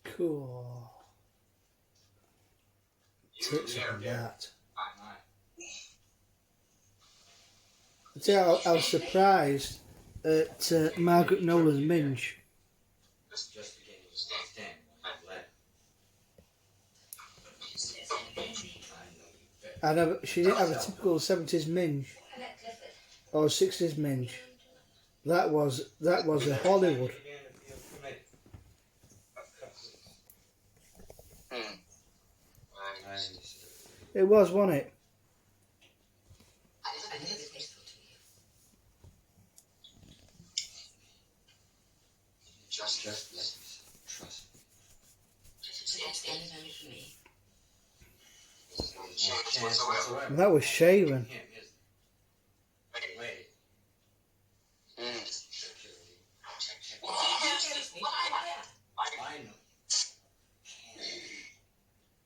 Speaker 1: Cool. Tits on that.
Speaker 4: Aye.
Speaker 1: I tell you, I was surprised at Margaret Nolan's minge.
Speaker 4: Just beginning to understand why you left. I know you bet.
Speaker 1: She didn't have a typical 70s minge or 60s minge. That was a Hollywood. It was, wasn't it?
Speaker 6: I never be faithful to you.
Speaker 4: Just let me trust me.
Speaker 6: So that's the end of only for me.
Speaker 4: No chance whatsoever.
Speaker 1: That was Sharon.
Speaker 4: Him, isn't it? Wait. Security. I know.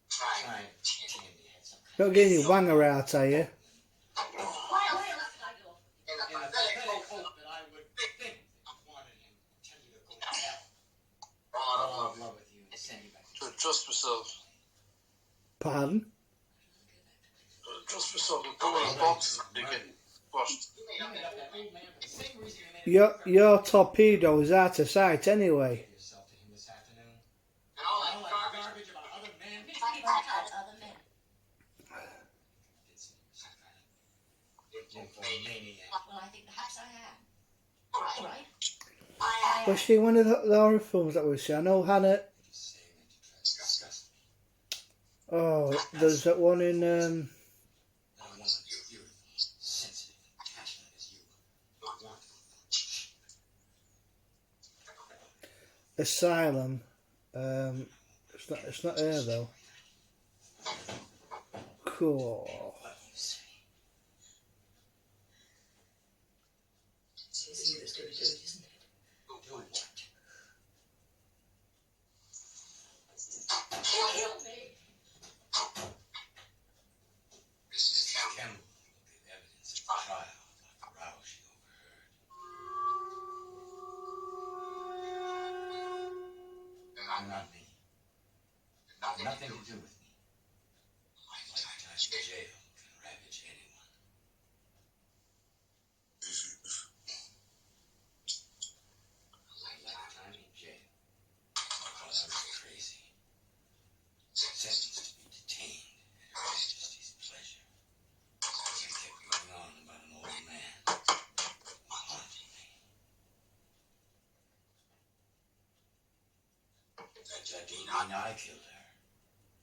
Speaker 4: Trying to pretend he had some kind
Speaker 1: Not getting your wanger out, are you?
Speaker 4: in a pathetic hope that I would think that you wanted him to tell you to go to hell. Fall in love with you and send you back to
Speaker 5: Trust myself.
Speaker 1: Pardon?
Speaker 5: Trust myself. I'm going to boxes and get washed.
Speaker 4: You made up that old man for the same reason you made up
Speaker 1: Your torpedo is out of sight anyway.
Speaker 4: yourself to him this afternoon.
Speaker 5: And all
Speaker 4: All
Speaker 5: that
Speaker 4: that
Speaker 5: garbage.
Speaker 4: garbage about other men.
Speaker 6: Other men.
Speaker 4: It's some kind of nymphomaniac.
Speaker 6: Well, I think perhaps I am. All right.
Speaker 1: Was she one of the horror films that we see? I know Hannah.
Speaker 4: Just saying that you tried to disgust me.
Speaker 1: Oh, there's that one in.
Speaker 4: I don't want as beautiful, sensitive, and passionate as you. I want
Speaker 1: Asylum. It's not her though. Cool.
Speaker 4: what you say.
Speaker 6: It's you that's going to do it, isn't it?
Speaker 4: Do what?
Speaker 5: Mrs. Campbell.
Speaker 4: Campbell will give evidence at the trial like the row she overheard.
Speaker 5: And
Speaker 4: Not me. Nothing to do with me. Lifetime in jail can ravage anyone. Lifetime in jail. Because I was crazy. Sentenced to be detained at Her Majesty's pleasure. It kept going on about an old man who haunted me. That didn't mean I killed her.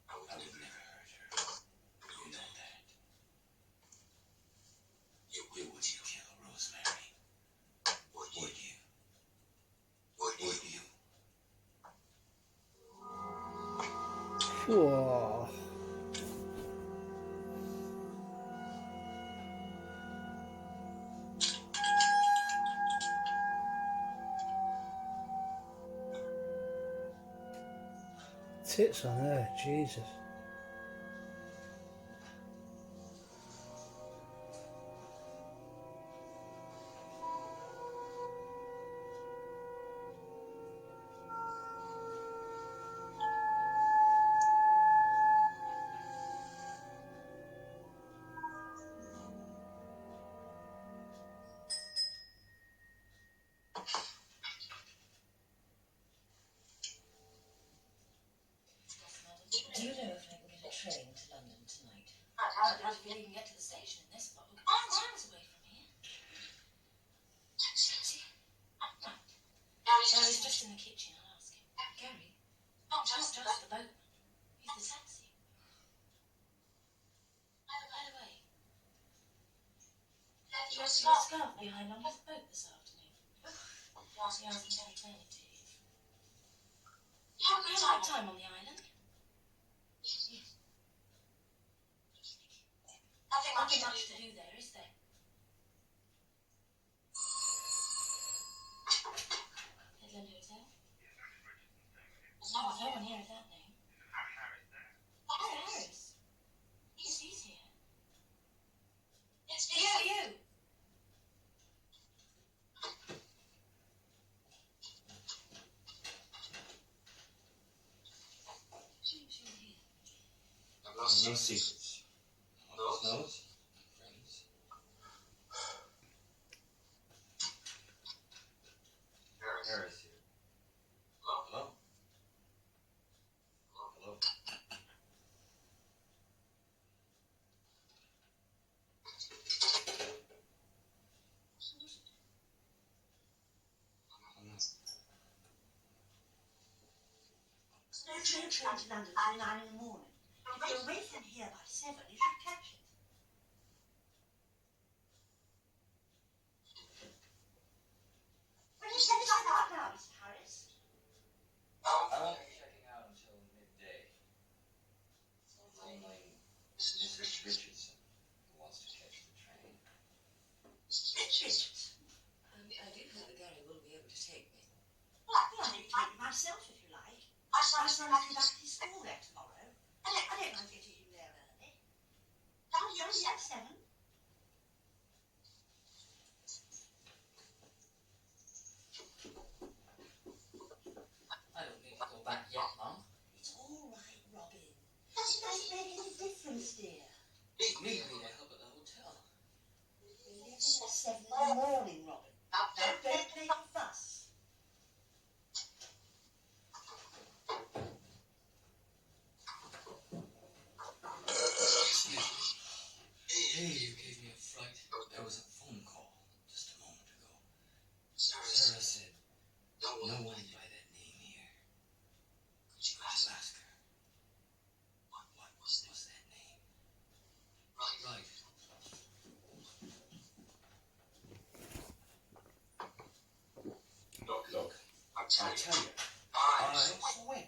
Speaker 4: I would never hurt her. You know that. You wouldn't kill Rosemary. Would you? Would you?
Speaker 1: Whoa. Tits on her, Jesus.
Speaker 6: Do you know if I can get a train to London tonight? I don't think you can get to the station in this fog. It's miles away from here. Taxi. a scarf behind on his boat this afternoon. He asked me to maternity leave. You have a good time on the island? Yes. Nothing much to do there, is there? Headland Hotel? There's no one here of that name. Harry Harris? Yes, he's here. It's for you.
Speaker 5: I've lost
Speaker 2: No
Speaker 5: you.
Speaker 2: secrets. Almost knows. Friends. Harris here. Hello? Hello? I'm not.
Speaker 6: There's no train to London till 9 in the morning. If you're away from here by 7, you should catch it. When you set up now, Mr. Harris?
Speaker 2: I won't be checking out until midday. Only Mrs. Richardson who wants to catch the train.
Speaker 6: Richardson?
Speaker 7: I do hope that Gary will be able to take me.
Speaker 6: Well, I'll maybe take you myself if you like. I shall run back to his school there tomorrow. I don't mind getting him there early. You're only at 7.
Speaker 4: I don't need to go back yet, Mum.
Speaker 6: It's all right, Robin. Doesn't make any difference, dear.
Speaker 4: You need me to help at the hotel.
Speaker 6: We're leaving at 7 in the morning, Robin. Now, don't make a fuss.
Speaker 2: Hey, you gave me a fright. There was a phone call just a moment ago. Sarah said, no one by that name here. Could you ask her? What was that name? Right. Look,
Speaker 5: I'll
Speaker 2: I'll tell you.
Speaker 5: I
Speaker 2: When?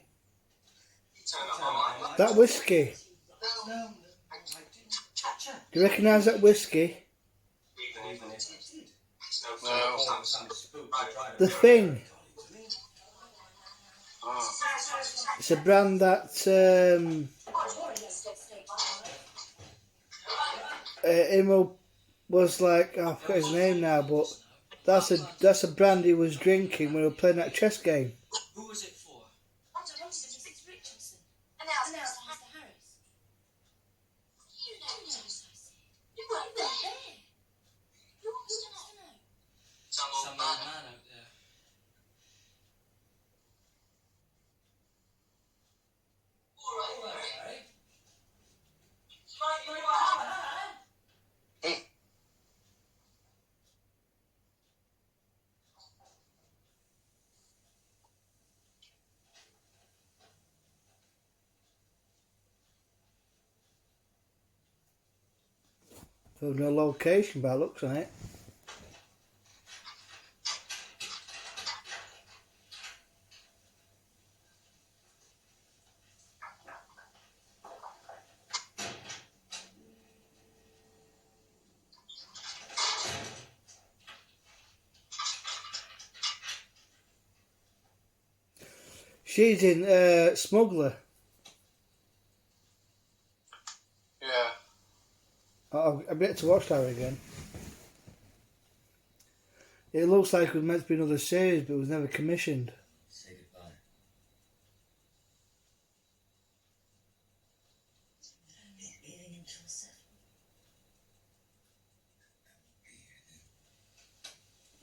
Speaker 5: turn up on my
Speaker 1: That whiskey.
Speaker 2: No, I didn't touch her.
Speaker 1: Do you recognise that whiskey?
Speaker 5: even if
Speaker 2: It's
Speaker 5: it's no
Speaker 2: no,
Speaker 5: fault.
Speaker 2: some spook
Speaker 5: Right.
Speaker 2: tried to
Speaker 1: The
Speaker 2: murder
Speaker 1: Thing.
Speaker 2: me.
Speaker 5: Oh.
Speaker 1: It's a brand that Immo was like, I forgot his name now, but that's a brand he was drinking when we were playing that chess game.
Speaker 2: Who was it for?
Speaker 6: I wanted Mrs. Richardson.
Speaker 3: Announced
Speaker 6: Announced
Speaker 3: Mr.
Speaker 6: Mr. Harris.
Speaker 3: You
Speaker 6: You
Speaker 3: know,
Speaker 6: know, as I said.
Speaker 3: you weren't there.
Speaker 6: There.
Speaker 3: You wants to
Speaker 6: Who
Speaker 3: know.
Speaker 6: wants to know?
Speaker 5: Some
Speaker 4: Some
Speaker 5: old
Speaker 4: old
Speaker 5: man.
Speaker 4: man out there.
Speaker 5: All right.
Speaker 4: Right.
Speaker 5: Right, you are.
Speaker 1: There's no location by the looks on it. She's in Smuggler.
Speaker 5: Yeah.
Speaker 1: I've yet to watch that again. It looks like it was meant to be another series, but it was never commissioned.
Speaker 2: Say goodbye.
Speaker 6: Leaving until 7.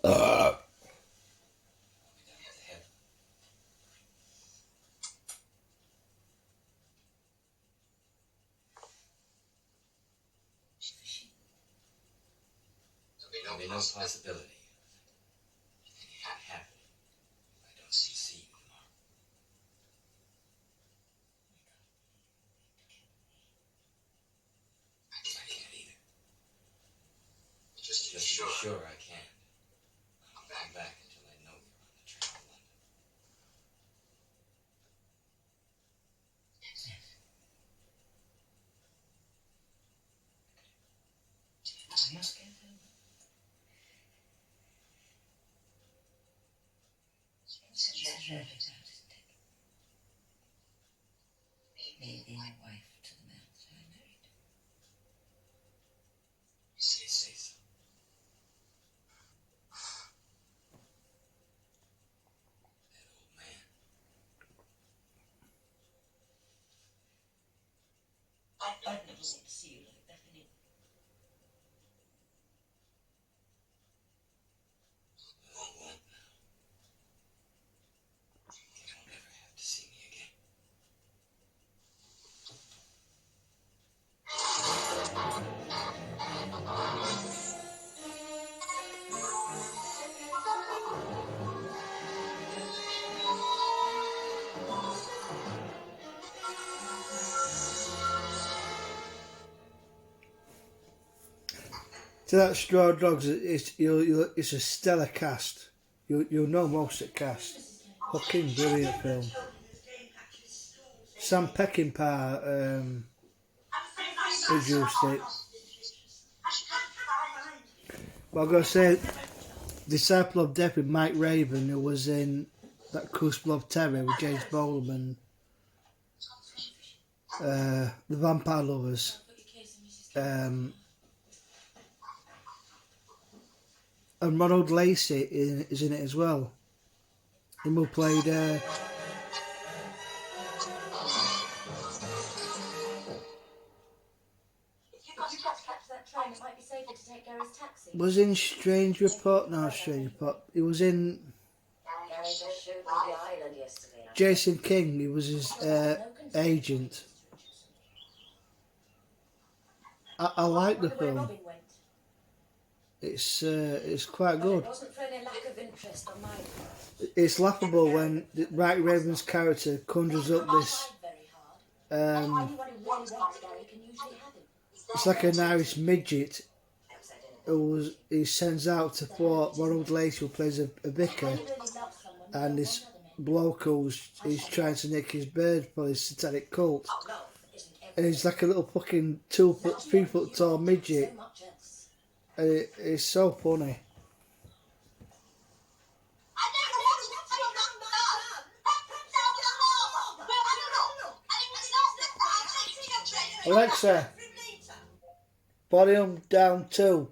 Speaker 2: I'll be down at the head. There'll be no possibility. It can't happen. I don't see you tomorrow. I can't either.
Speaker 5: Just
Speaker 2: Just
Speaker 5: sure.
Speaker 2: sure I can't. I'll come back until I know you're on the trail to London.
Speaker 7: I must get home. It's a dreadful doubt, isn't it? Me being a wife to the man that I married.
Speaker 2: Say so. That old man.
Speaker 7: I'd never want to see you like that anyway.
Speaker 2: Won't. You don't ever have to see me again.
Speaker 1: To that Straw Dogs, it's a stellar cast. You'll know most of the cast. Fucking brilliant film. Sam Peckinpah produced it. But I've got to say, Disciple of Death with Mike Raven, who was in that Cusp of Terror with James Bowman, The Vampire Lovers, and Ronald Lacey is in it as well. Him who played
Speaker 3: If you've got to catch that train, it might be safer to take Gary's taxi.
Speaker 1: was in Strange Report. No, Strange Report. He was in
Speaker 7: Gary just showed me the island yesterday.
Speaker 1: Jason King. He was his agent. I like the
Speaker 3: Wonder where
Speaker 1: film.
Speaker 3: Robin went.
Speaker 1: It's quite good.
Speaker 7: It wasn't for any lack of interest on my part.
Speaker 1: It's laughable when Mike Raven's character conjures up this.
Speaker 3: Anyone who really wants Gary can usually have him.
Speaker 1: It's like an Irish midget he sends out to thwart Ronald Lacey, who plays a vicar,
Speaker 3: When you really love someone, you
Speaker 1: and
Speaker 3: don't
Speaker 1: this
Speaker 3: want other men.
Speaker 1: bloke who's trying to nick his bird for his satanic cult.
Speaker 7: Love isn't
Speaker 1: And
Speaker 7: everything.
Speaker 1: he's like a little fucking 3 foot tall midget.
Speaker 7: So much else.
Speaker 1: And it's so funny. Alexa, volume down 2.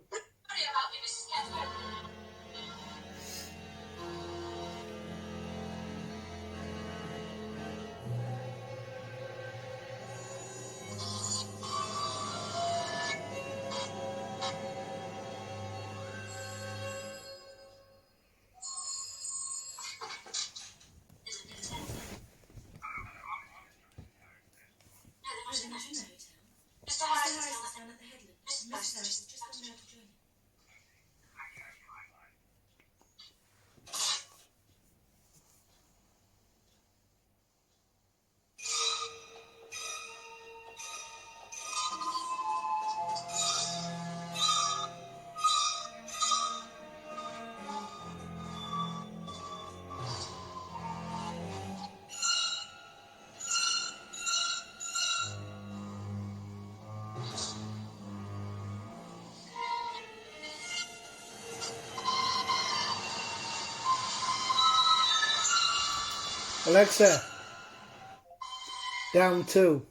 Speaker 6: Mr. Harris is down at the Headland. Mrs. Harris has just gone down to join him.
Speaker 1: Alexa, down 2.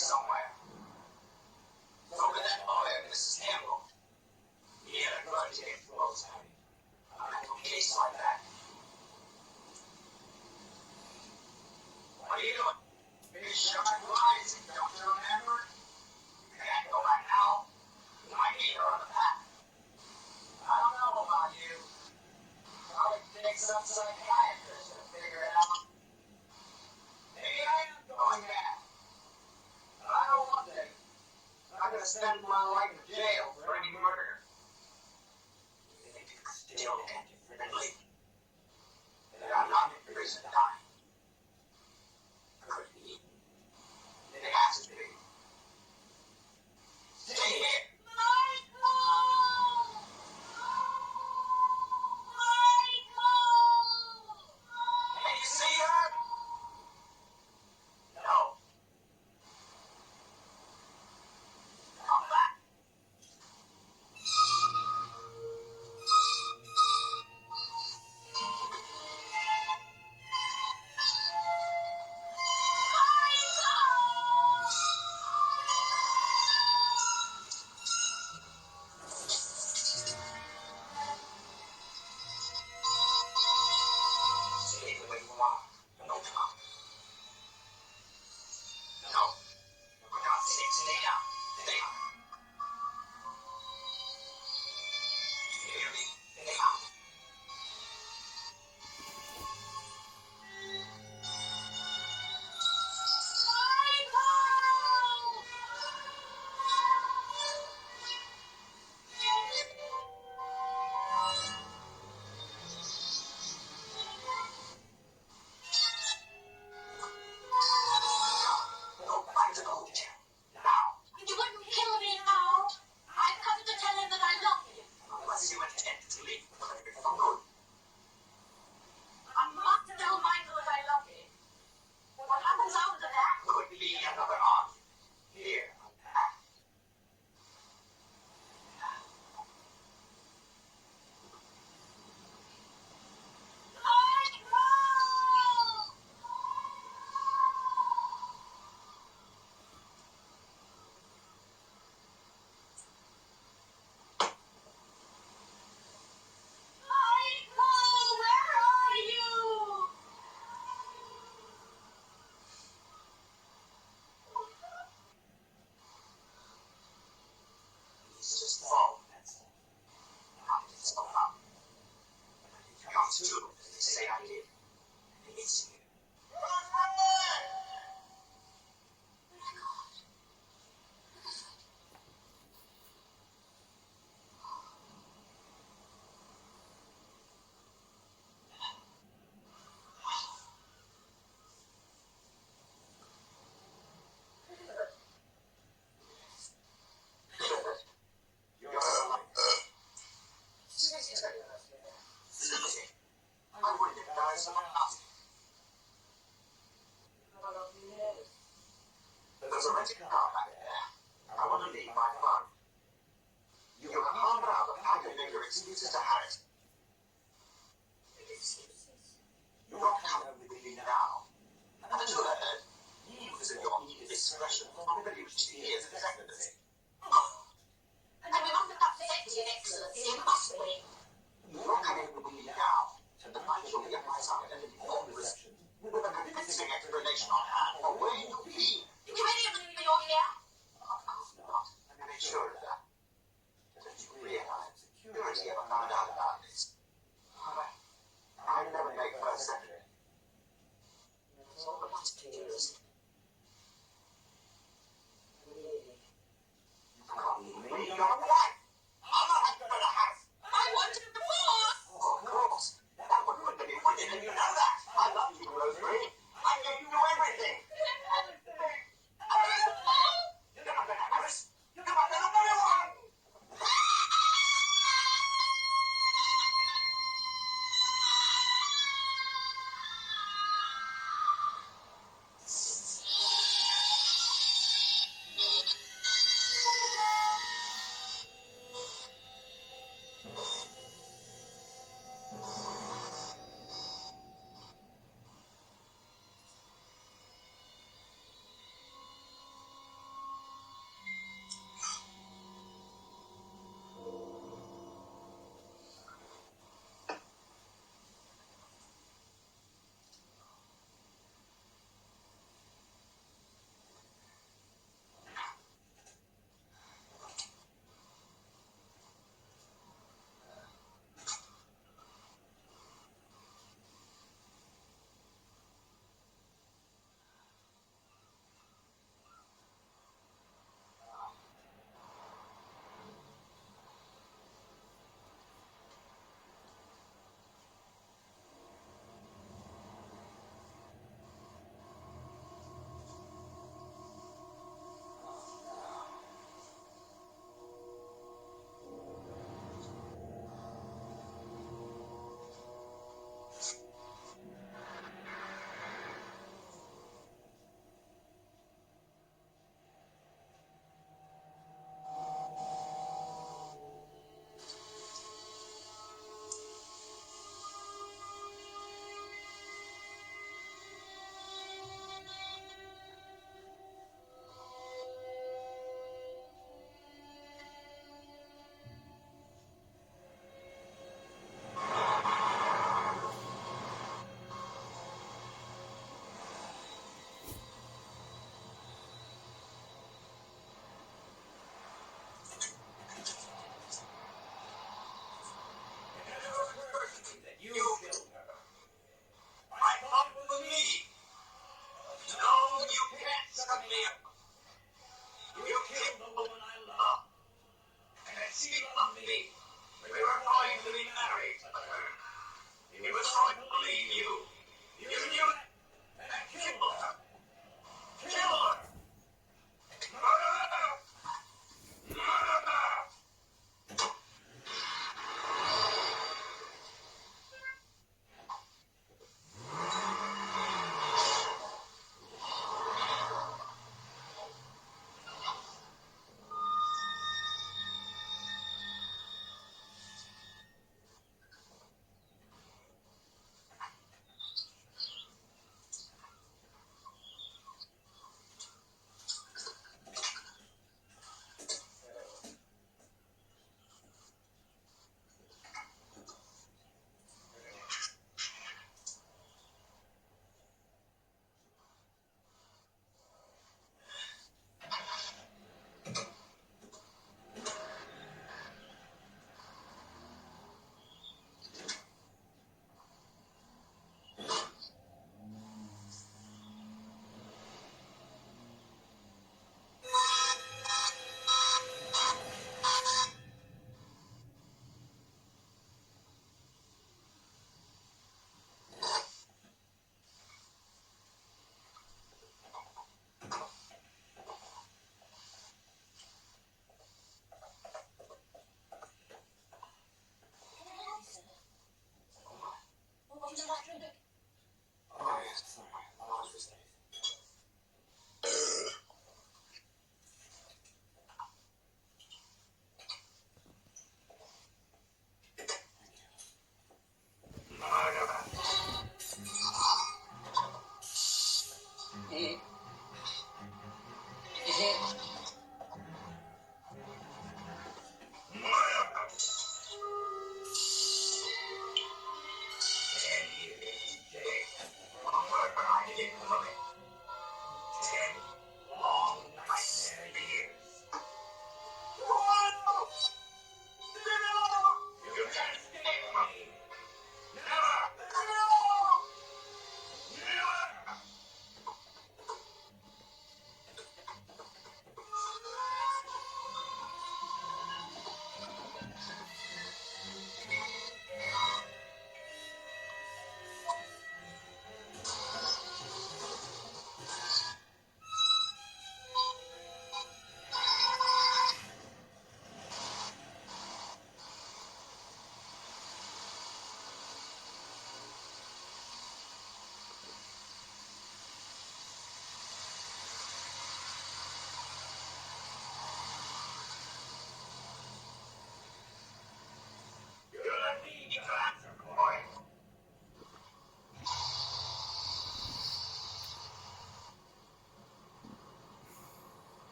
Speaker 5: somewhere. Over that lawyer, Mrs. Campbell. He had a grudge against Rosemary. A mental case like that. What are you doing? Big shot rising, don't you remember? You can't go back now. You might need her on the path. I don't know about you. Probably take some psychiatrist to figure it out. Maybe I am going back. But I don't want to. I'm gonna spend my life in jail for any murder. You think you can still end differently? That I'm not in prison dying. Could be. It has to be. Stay here.
Speaker 3: Michael! Michael!
Speaker 5: Can you see her? No. Come back. Stay the way you are. No talk. No. We're not sitting. Stay down. Stay down. You hear me? Stay down. Go back to the hotel. Now.
Speaker 3: You wouldn't kill me now. I've come to tell him that I love him.
Speaker 5: Unless you intend to leave for good.
Speaker 3: I must tell Michael that I love him. What happens after that?
Speaker 5: Could be another argument. Here.
Speaker 3: Michael! Michael, where are you?
Speaker 5: He's just falling, that's all. How did it so up? It comes true, as they say I did. And it's here. Susie, I wouldn't have died someone else. There's a rented car back there. I want to leave by 5. You have half an hour to pack and make your excuses to Harris. Excuses? You're not coming with me now. Until then, he was in your indiscretion from the minute he reached the ears of his excellency.
Speaker 3: And we must have safety and excellency, must we?
Speaker 5: You're coming with me now. Tonight you'll be at my side and inform the reception with a convincing explanation on hand for where you'll be.
Speaker 3: Do we really believe you're here?
Speaker 5: Of course not. I made sure of that. Don't you realize security ever found out about this? I never make first secretary. That's all the last 2 years. Really? You can't leave me. You're right. I'm not going to have.
Speaker 3: I want a divorce!
Speaker 5: Oh, of course. That would put me in, and you know that. I love you, Rosemary. I gave you everything.
Speaker 3: Everything.
Speaker 5: set me up. You killed the woman I love. And she loved me. We were going to be married. He was going to leave you. You knew it. And kill her. Kill her. Murder her. Murder her.
Speaker 6: What would you like to drink?
Speaker 5: Oh, yes, sorry. I was mistaken.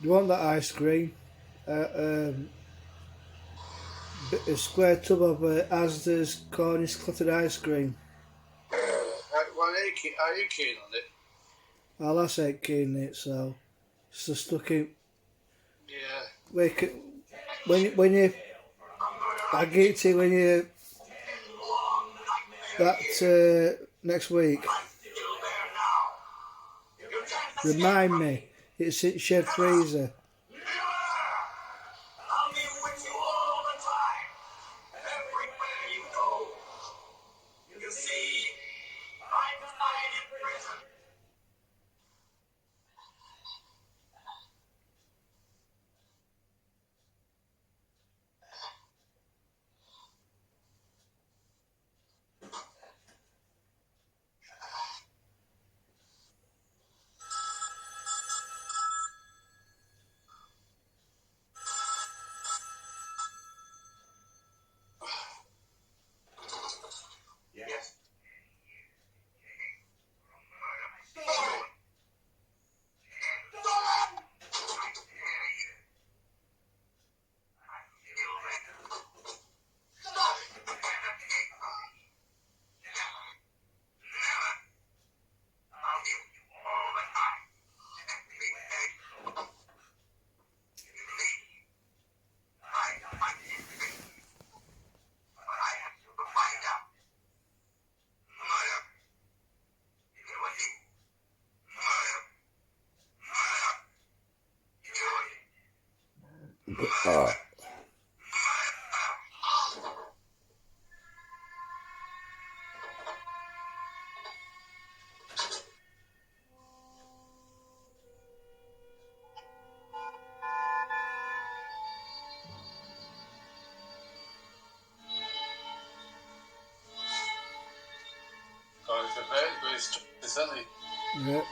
Speaker 1: Do you want that ice cream? A square tub of Asda's Cornish cluttered ice cream.
Speaker 5: Well, are you keen on it?
Speaker 1: Well, that's ain't keen it, so it's just stuck in.
Speaker 5: Yeah.
Speaker 1: When you, I get it to you when you that next week. Remind me, it's in shed freezer.
Speaker 5: I'll be with you all the time. Everywhere you go. You see, I died in prison.
Speaker 1: Oh.
Speaker 5: Going to bed, but it's only.
Speaker 1: Yeah.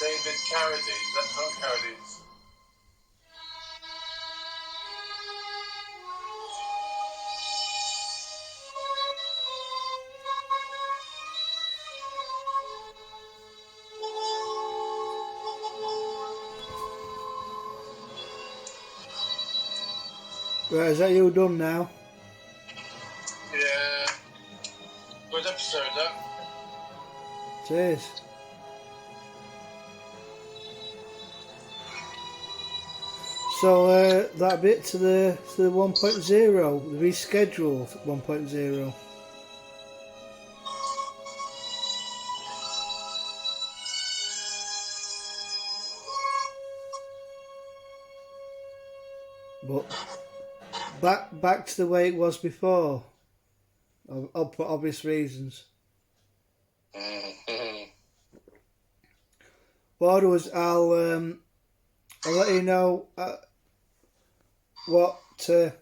Speaker 5: David Carradine, that's Tom Carradine's.
Speaker 1: Right, is that you done now?
Speaker 5: Yeah. Good episode, that.
Speaker 1: Cheers. So that bit to the 1.0, the rescheduled 1.0. But back to the way it was before, for obvious reasons. What I'll do is I'll let you know what the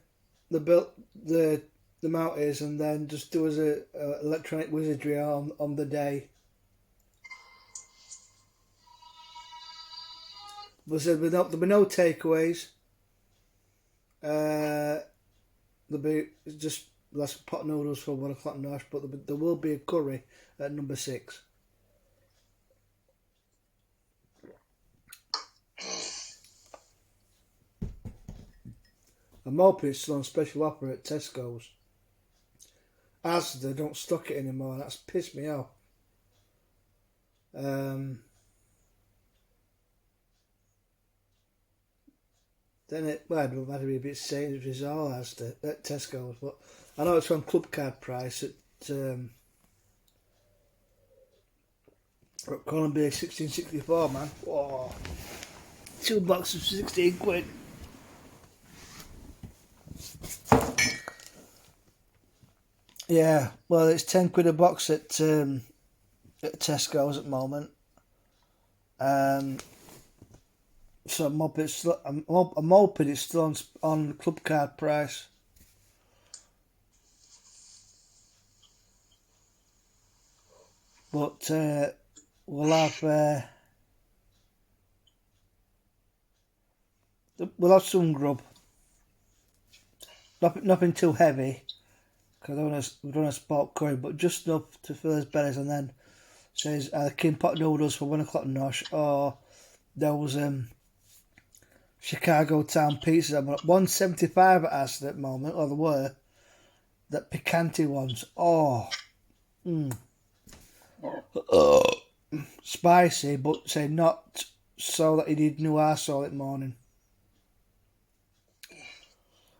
Speaker 1: amount is, and then just do as a electronic wizardry on the day. But there'll be no takeaways. There'll be just less pot noodles for 1 o'clock nosh, but there will be a curry at number 6. I'm hoping it's still on special offer at Tesco's. Asda don't stock it anymore, and that's pissed me off. Then it might be a bit strange if it's all Asda at Tesco's, but I know it's on club card price at Columbia 1664, man. Whoa. 2 boxes for 16 quid. Yeah, well, it's 10 quid a box at Tesco's at the moment. So I'm hoping it's still on club card price. But we'll have some grub. Nothing too heavy, because we don't want to sport curry, but just enough to fill his bellies, and then says King pot noodles for 1 o'clock nosh, or those Chicago town pizzas. I'm at $1.75 at Asda at the moment, or there were. That picante ones. Oh. Spicy, but say not so that you need new arsehole in the morning.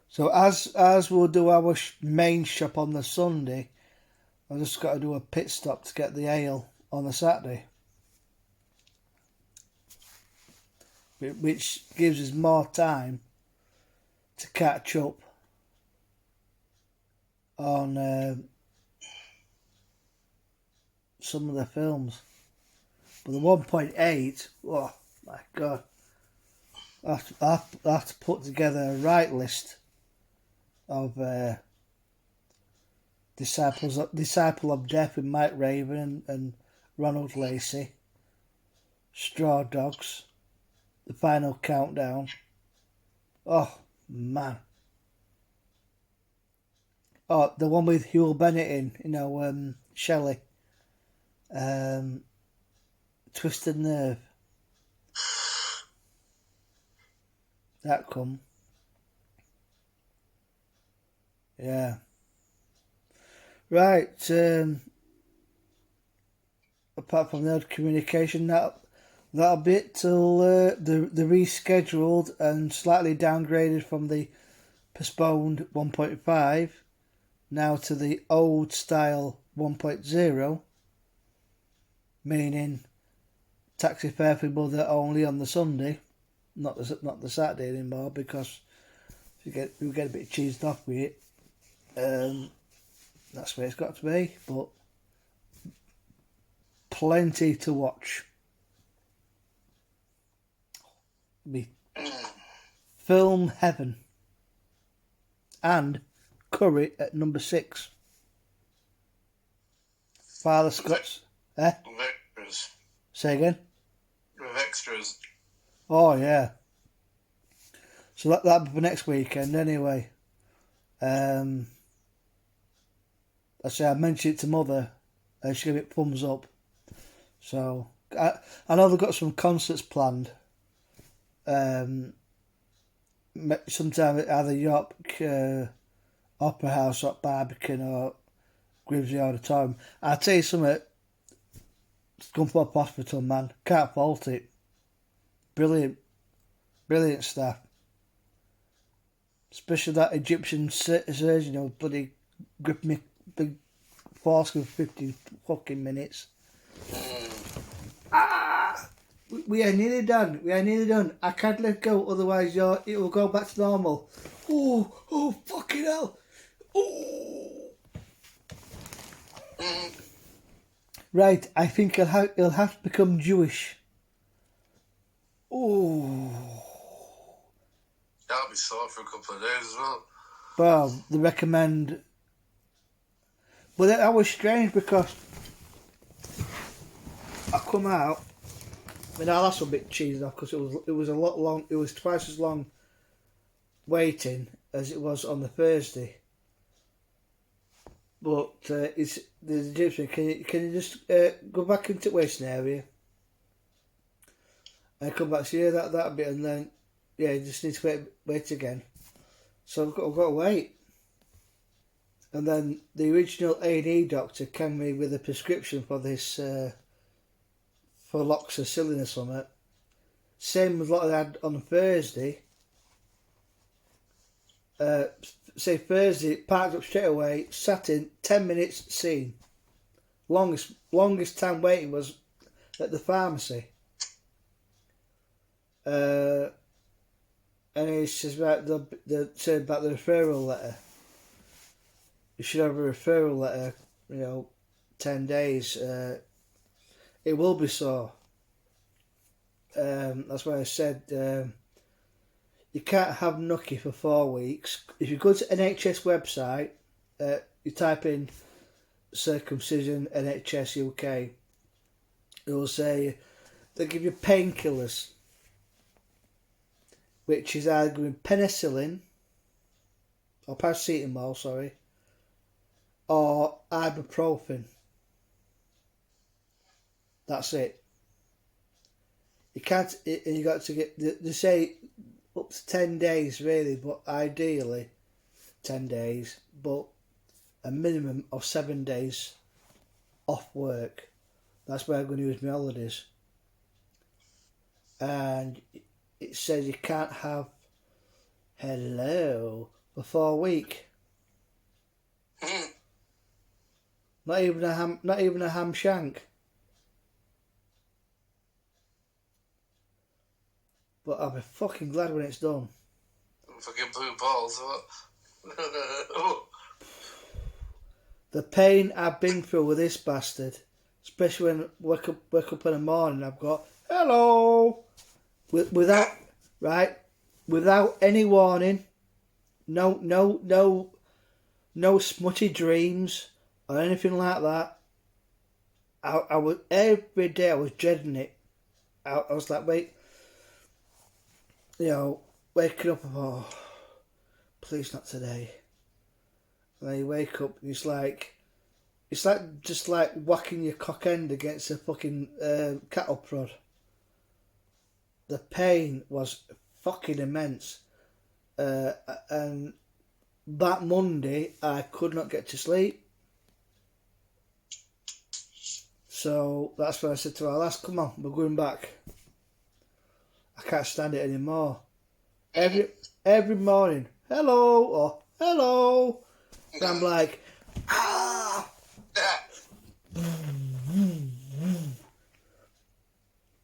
Speaker 1: So as we'll do our main shop on the Sunday, I've just got to do a pit stop to get the ale on the Saturday, which gives us more time to catch up on some of the films. But the 1.8, oh my god, I have to put together a right list of Disciple of Death with Mike Raven and Ronald Lacey, Straw Dogs, the final countdown. Oh man. Oh, the one with Hugh Bennett in, Shelley. Twisted Nerve. That come. Yeah. Right. Apart from the communication, that'll be it till the rescheduled and slightly downgraded from the postponed 1.5 now to the old style 1.0, meaning taxi fare for mother only on the Sunday, not the Saturday anymore, because we get a bit cheesed off with it. That's where it's got to be, but plenty to watch. Be Film Heaven and Curry at number 6. Father Scott's.
Speaker 5: With extras.
Speaker 1: Say again?
Speaker 5: With extras.
Speaker 1: Oh yeah. So that'll be for next weekend anyway. I mentioned it to Mother, and she gave it thumbs up. So I know they've got some concerts planned. Sometime at either York Opera House or Barbican or Grimsby Auditorium. I'll tell you something. Scunthorpe Hospital, man, can't fault it. Brilliant staff. Especially that Egyptian surgeon, bloody grip me big force for 50 fucking minutes. We are nearly done. I can't let go, otherwise it will go back to normal. Oh, fucking hell. Oh. Right, I think he'll have to become Jewish. Oh.
Speaker 5: That'll be sore for a couple of days as well.
Speaker 1: Well, they recommend... Well, that was strange because I come out... I mean, that's a bit cheesed off because it was a lot long. It was twice as long waiting as it was on the Thursday. But there's a difference. Can you just go back into waiting area and come back? So yeah, that bit, and then you just need to wait again. So I've got to wait. And then the original A&E doctor came me with a prescription for this. For loxacillin or something. Same as what I had on Thursday. Say Thursday, parked up straight away, sat in, 10 minutes, seen. Longest time waiting was at the pharmacy. And he says about said about the referral letter. You should have a referral letter, 10 days. It will be so. That's why I said you can't have Nucky for 4 weeks. If you go to NHS website, you type in circumcision NHS UK, it will say they give you painkillers, which is either going penicillin or paracetamol, or ibuprofen. That's it. You can't, and you got to get, they say up to 10 days really, but ideally 10 days, but a minimum of 7 days off work. That's where I'm going to use my holidays. And it says you can't have hello for 4 weeks. Not even a ham shank. But I'll be fucking glad when it's done.
Speaker 5: Fucking blue balls, what?
Speaker 1: The pain I've been through with this bastard, especially when I wake up in the morning, I've got hello, without any warning, no smutty dreams or anything like that. I was every day I was dreading it. I was like, wait. you know, waking up, oh, please not today. And then you wake up and it's like just like whacking your cock end against a fucking cattle prod. The pain was fucking immense. And that Monday, I could not get to sleep. So that's when I said to our lass, come on, we're going back. I can't stand it anymore. Every morning, hello, or hello. And I'm like, ah!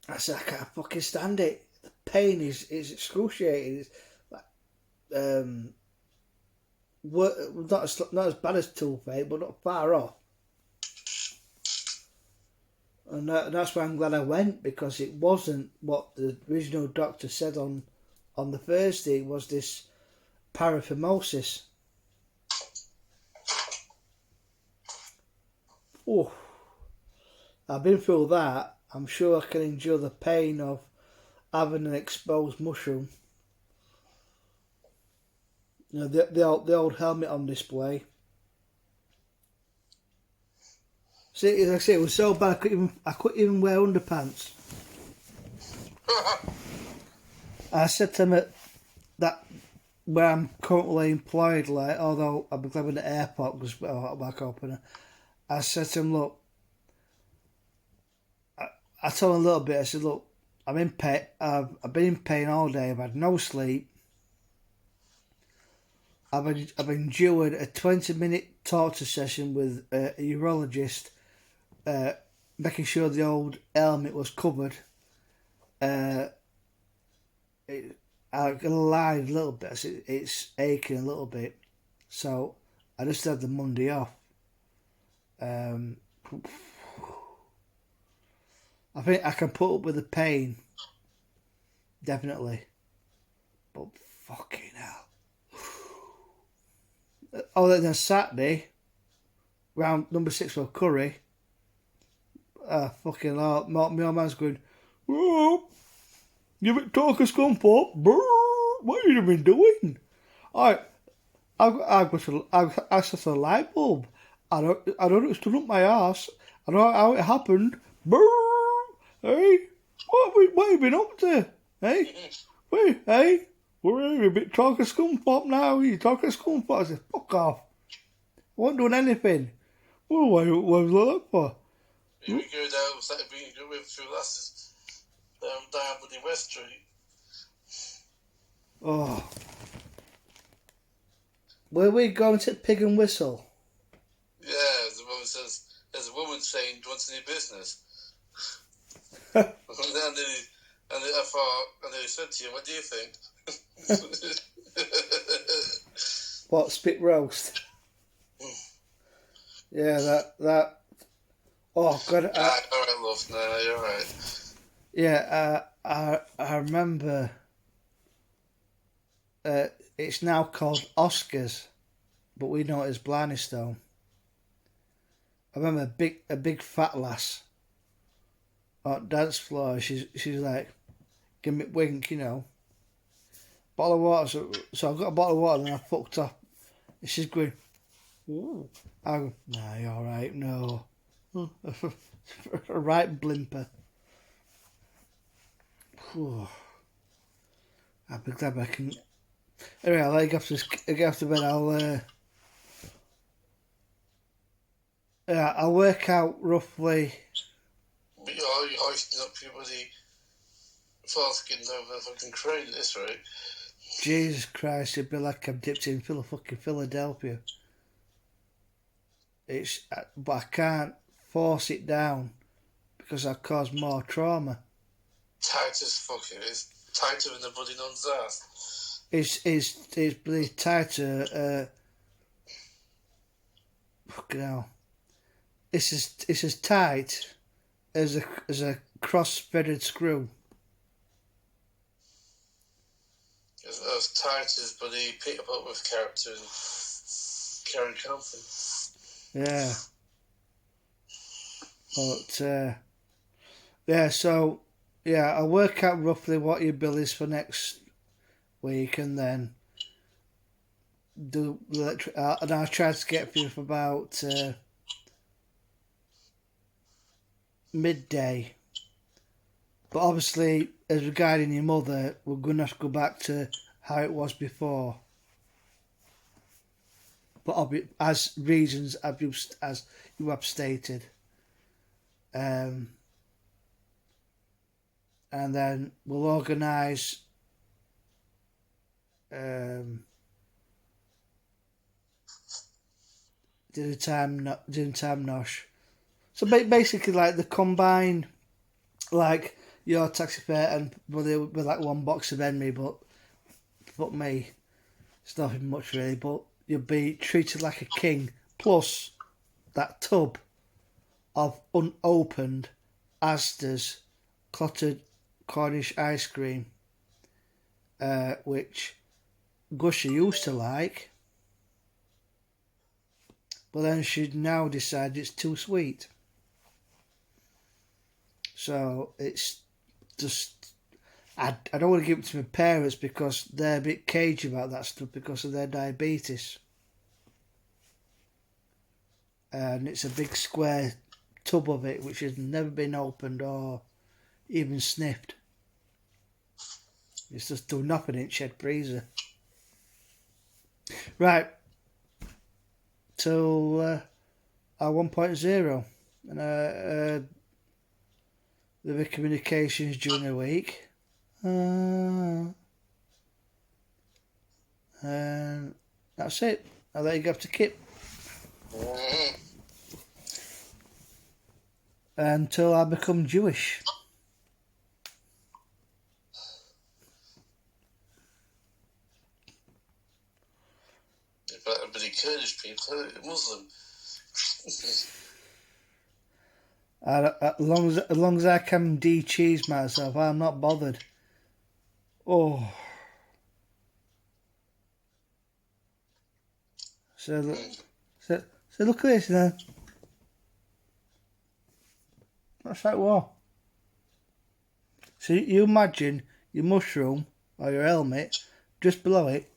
Speaker 1: I said, I can't fucking stand it. The pain is excruciating. It's like, not as bad as toothache, but not far off. And that's why I'm glad I went, because it wasn't what the original doctor said on the Thursday. It was this paraphimosis. Oh, I've been through that. I'm sure I can endure the pain of having an exposed mushroom. You know, the old helmet on display. See, as I say, it was so bad I couldn't even wear underpants. I said to him that where I'm currently employed, like, although I'll be glad with the airport because I'll back open. I said to him, look, I told him a little bit. I said, look, I'm in pain. I've been in pain all day. I've had no sleep. I've endured a 20-minute torture session with a urologist, making sure the old helmet was covered. I lied a little bit. I said, it's aching a little bit. So I just had the Monday off. I think I can put up with the pain. Definitely. But fucking hell. Oh, then Saturday, round number 6 for Curry, fucking hell, my old man's going, oh, you been talking scump, what have you been doing? I set a light bulb. I don't know, it stood up my arse. I don't know how it happened. Hey, what have you been up to? Hey, wait, hey. We're a bit talking scump now. You talking scump? I said, fuck off. I wasn't doing anything. Well, what was that for?
Speaker 8: Here we go down, we go with through lasses down Bloody West Street.
Speaker 1: Oh. Were we going to Pig and Whistle?
Speaker 8: Yeah, the woman says, there's a woman saying, do you want any business? and they said to you, what do you think?
Speaker 1: What, spit roast? Yeah, that. Oh God!
Speaker 8: All right, love. No, you're right.
Speaker 1: Yeah, I remember. It's now called Oscars, but we know it as Blarney Stone. I remember a big fat lass on the dance floor. She's like, give me a wink, you know. Bottle of water, so I got a bottle of water and I fucked up. And she's going, ooh. I go, nah, you're alright, no. A right blimper. Whew. I'll be glad I can. Anyway, I'll let you get off to bed. I'll work out roughly.
Speaker 8: But you're hoisting up your bloody foreskins over the fucking crane at this rate.
Speaker 1: Jesus Christ, it'd be like I'm dipped in fucking Philadelphia. But I can't force it down because I'll cause more trauma.
Speaker 8: Tight as fuck it is. Tighter than the bloody nun's ass.
Speaker 1: It's bloody tighter. Fucking hell. It's as tight as a cross-threaded screw.
Speaker 8: As tight as bloody Peter Butworth character in Karen Compton.
Speaker 1: Yeah. But yeah, so yeah, I'll work out roughly what your bill is for next where you can then do the electric. And I tried to get you for about midday. But obviously, as regarding your mother, we're going to have to go back to how it was before. But as reasons as you have stated. And then we'll organise dinner time nosh. So basically, like the combined, like your taxi fare and with like one box of Henry, but me, it's nothing much really. But you'll be treated like a king. Plus that tub of unopened Asda's clotted Cornish ice cream, which Gusher used to like, but then she'd now decided it's too sweet. So it's just, I don't want to give it to my parents because they're a bit cagey about that stuff because of their diabetes. And it's a big square tub of it which has never been opened or even sniffed. It's just doing nothing in shed freezer. Right. To our 1.0 and the communications during the week. And that's it. I'll let you go to Kip. Until I become Jewish.
Speaker 8: But the Kurdish people, Muslim.
Speaker 1: As long as I can de-cheese myself, I'm not bothered. Oh. So look at this now. That's like what? So you imagine your mushroom or your helmet just below it.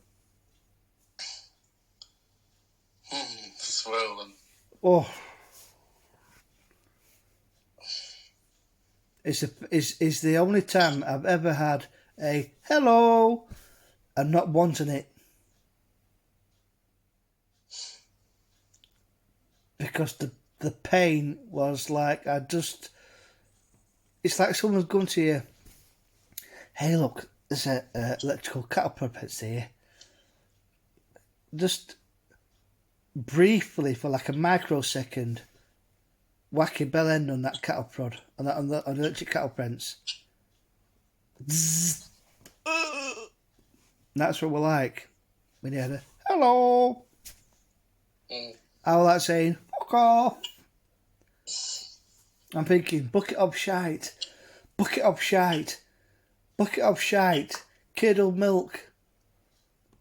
Speaker 8: Swollen.
Speaker 1: Oh. It's the only time I've ever had a hello and not wanting it. Because the pain was like, it's like someone's going to you, hey look, there's a electrical cattle prod pets here. Just briefly, for like a microsecond, whack your bell end on that cattle prod, on the electric cattle prints. That's what we're like. When you had a hello. I was like saying, fuck off. I'm thinking, bucket of shite, bucket of shite, bucket of shite, curdled milk,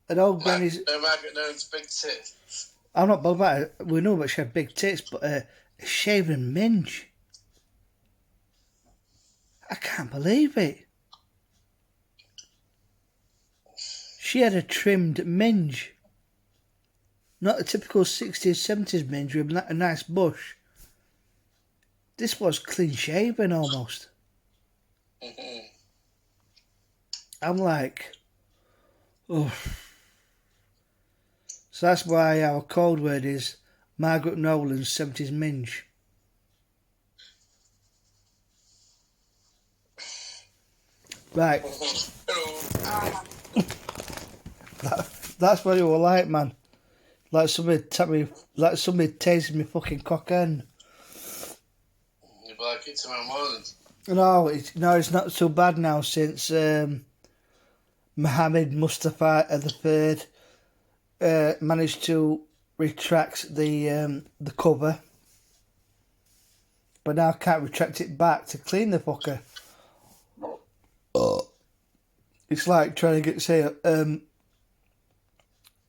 Speaker 1: and old granny's.
Speaker 8: No Margaret Nolan's big tits.
Speaker 1: I'm not bothered about it. We know about she had big tits, but a shaven minge. I can't believe it. She had a trimmed minge. Not a typical 60s, 70s minge with a nice bush. This was clean shaven almost. I'm like, oh. So that's why our code word is Margaret Nolan's 70s minge. Right. That's what it was like, man. Like somebody tasted me fucking cock end.
Speaker 8: You'd be like it tomorrow morning.
Speaker 1: No, it's not so bad now since Mohammed Mustafa III managed to retract the cover, but now can't retract it back to clean the fucker. It's like trying to get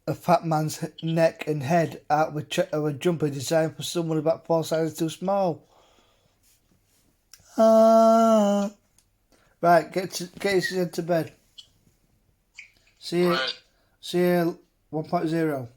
Speaker 1: a fat man's neck and head out of a jumper designed for someone about 4 sizes too small. Right, get yourself to bed. See you.
Speaker 8: Right.
Speaker 1: See you 1.0.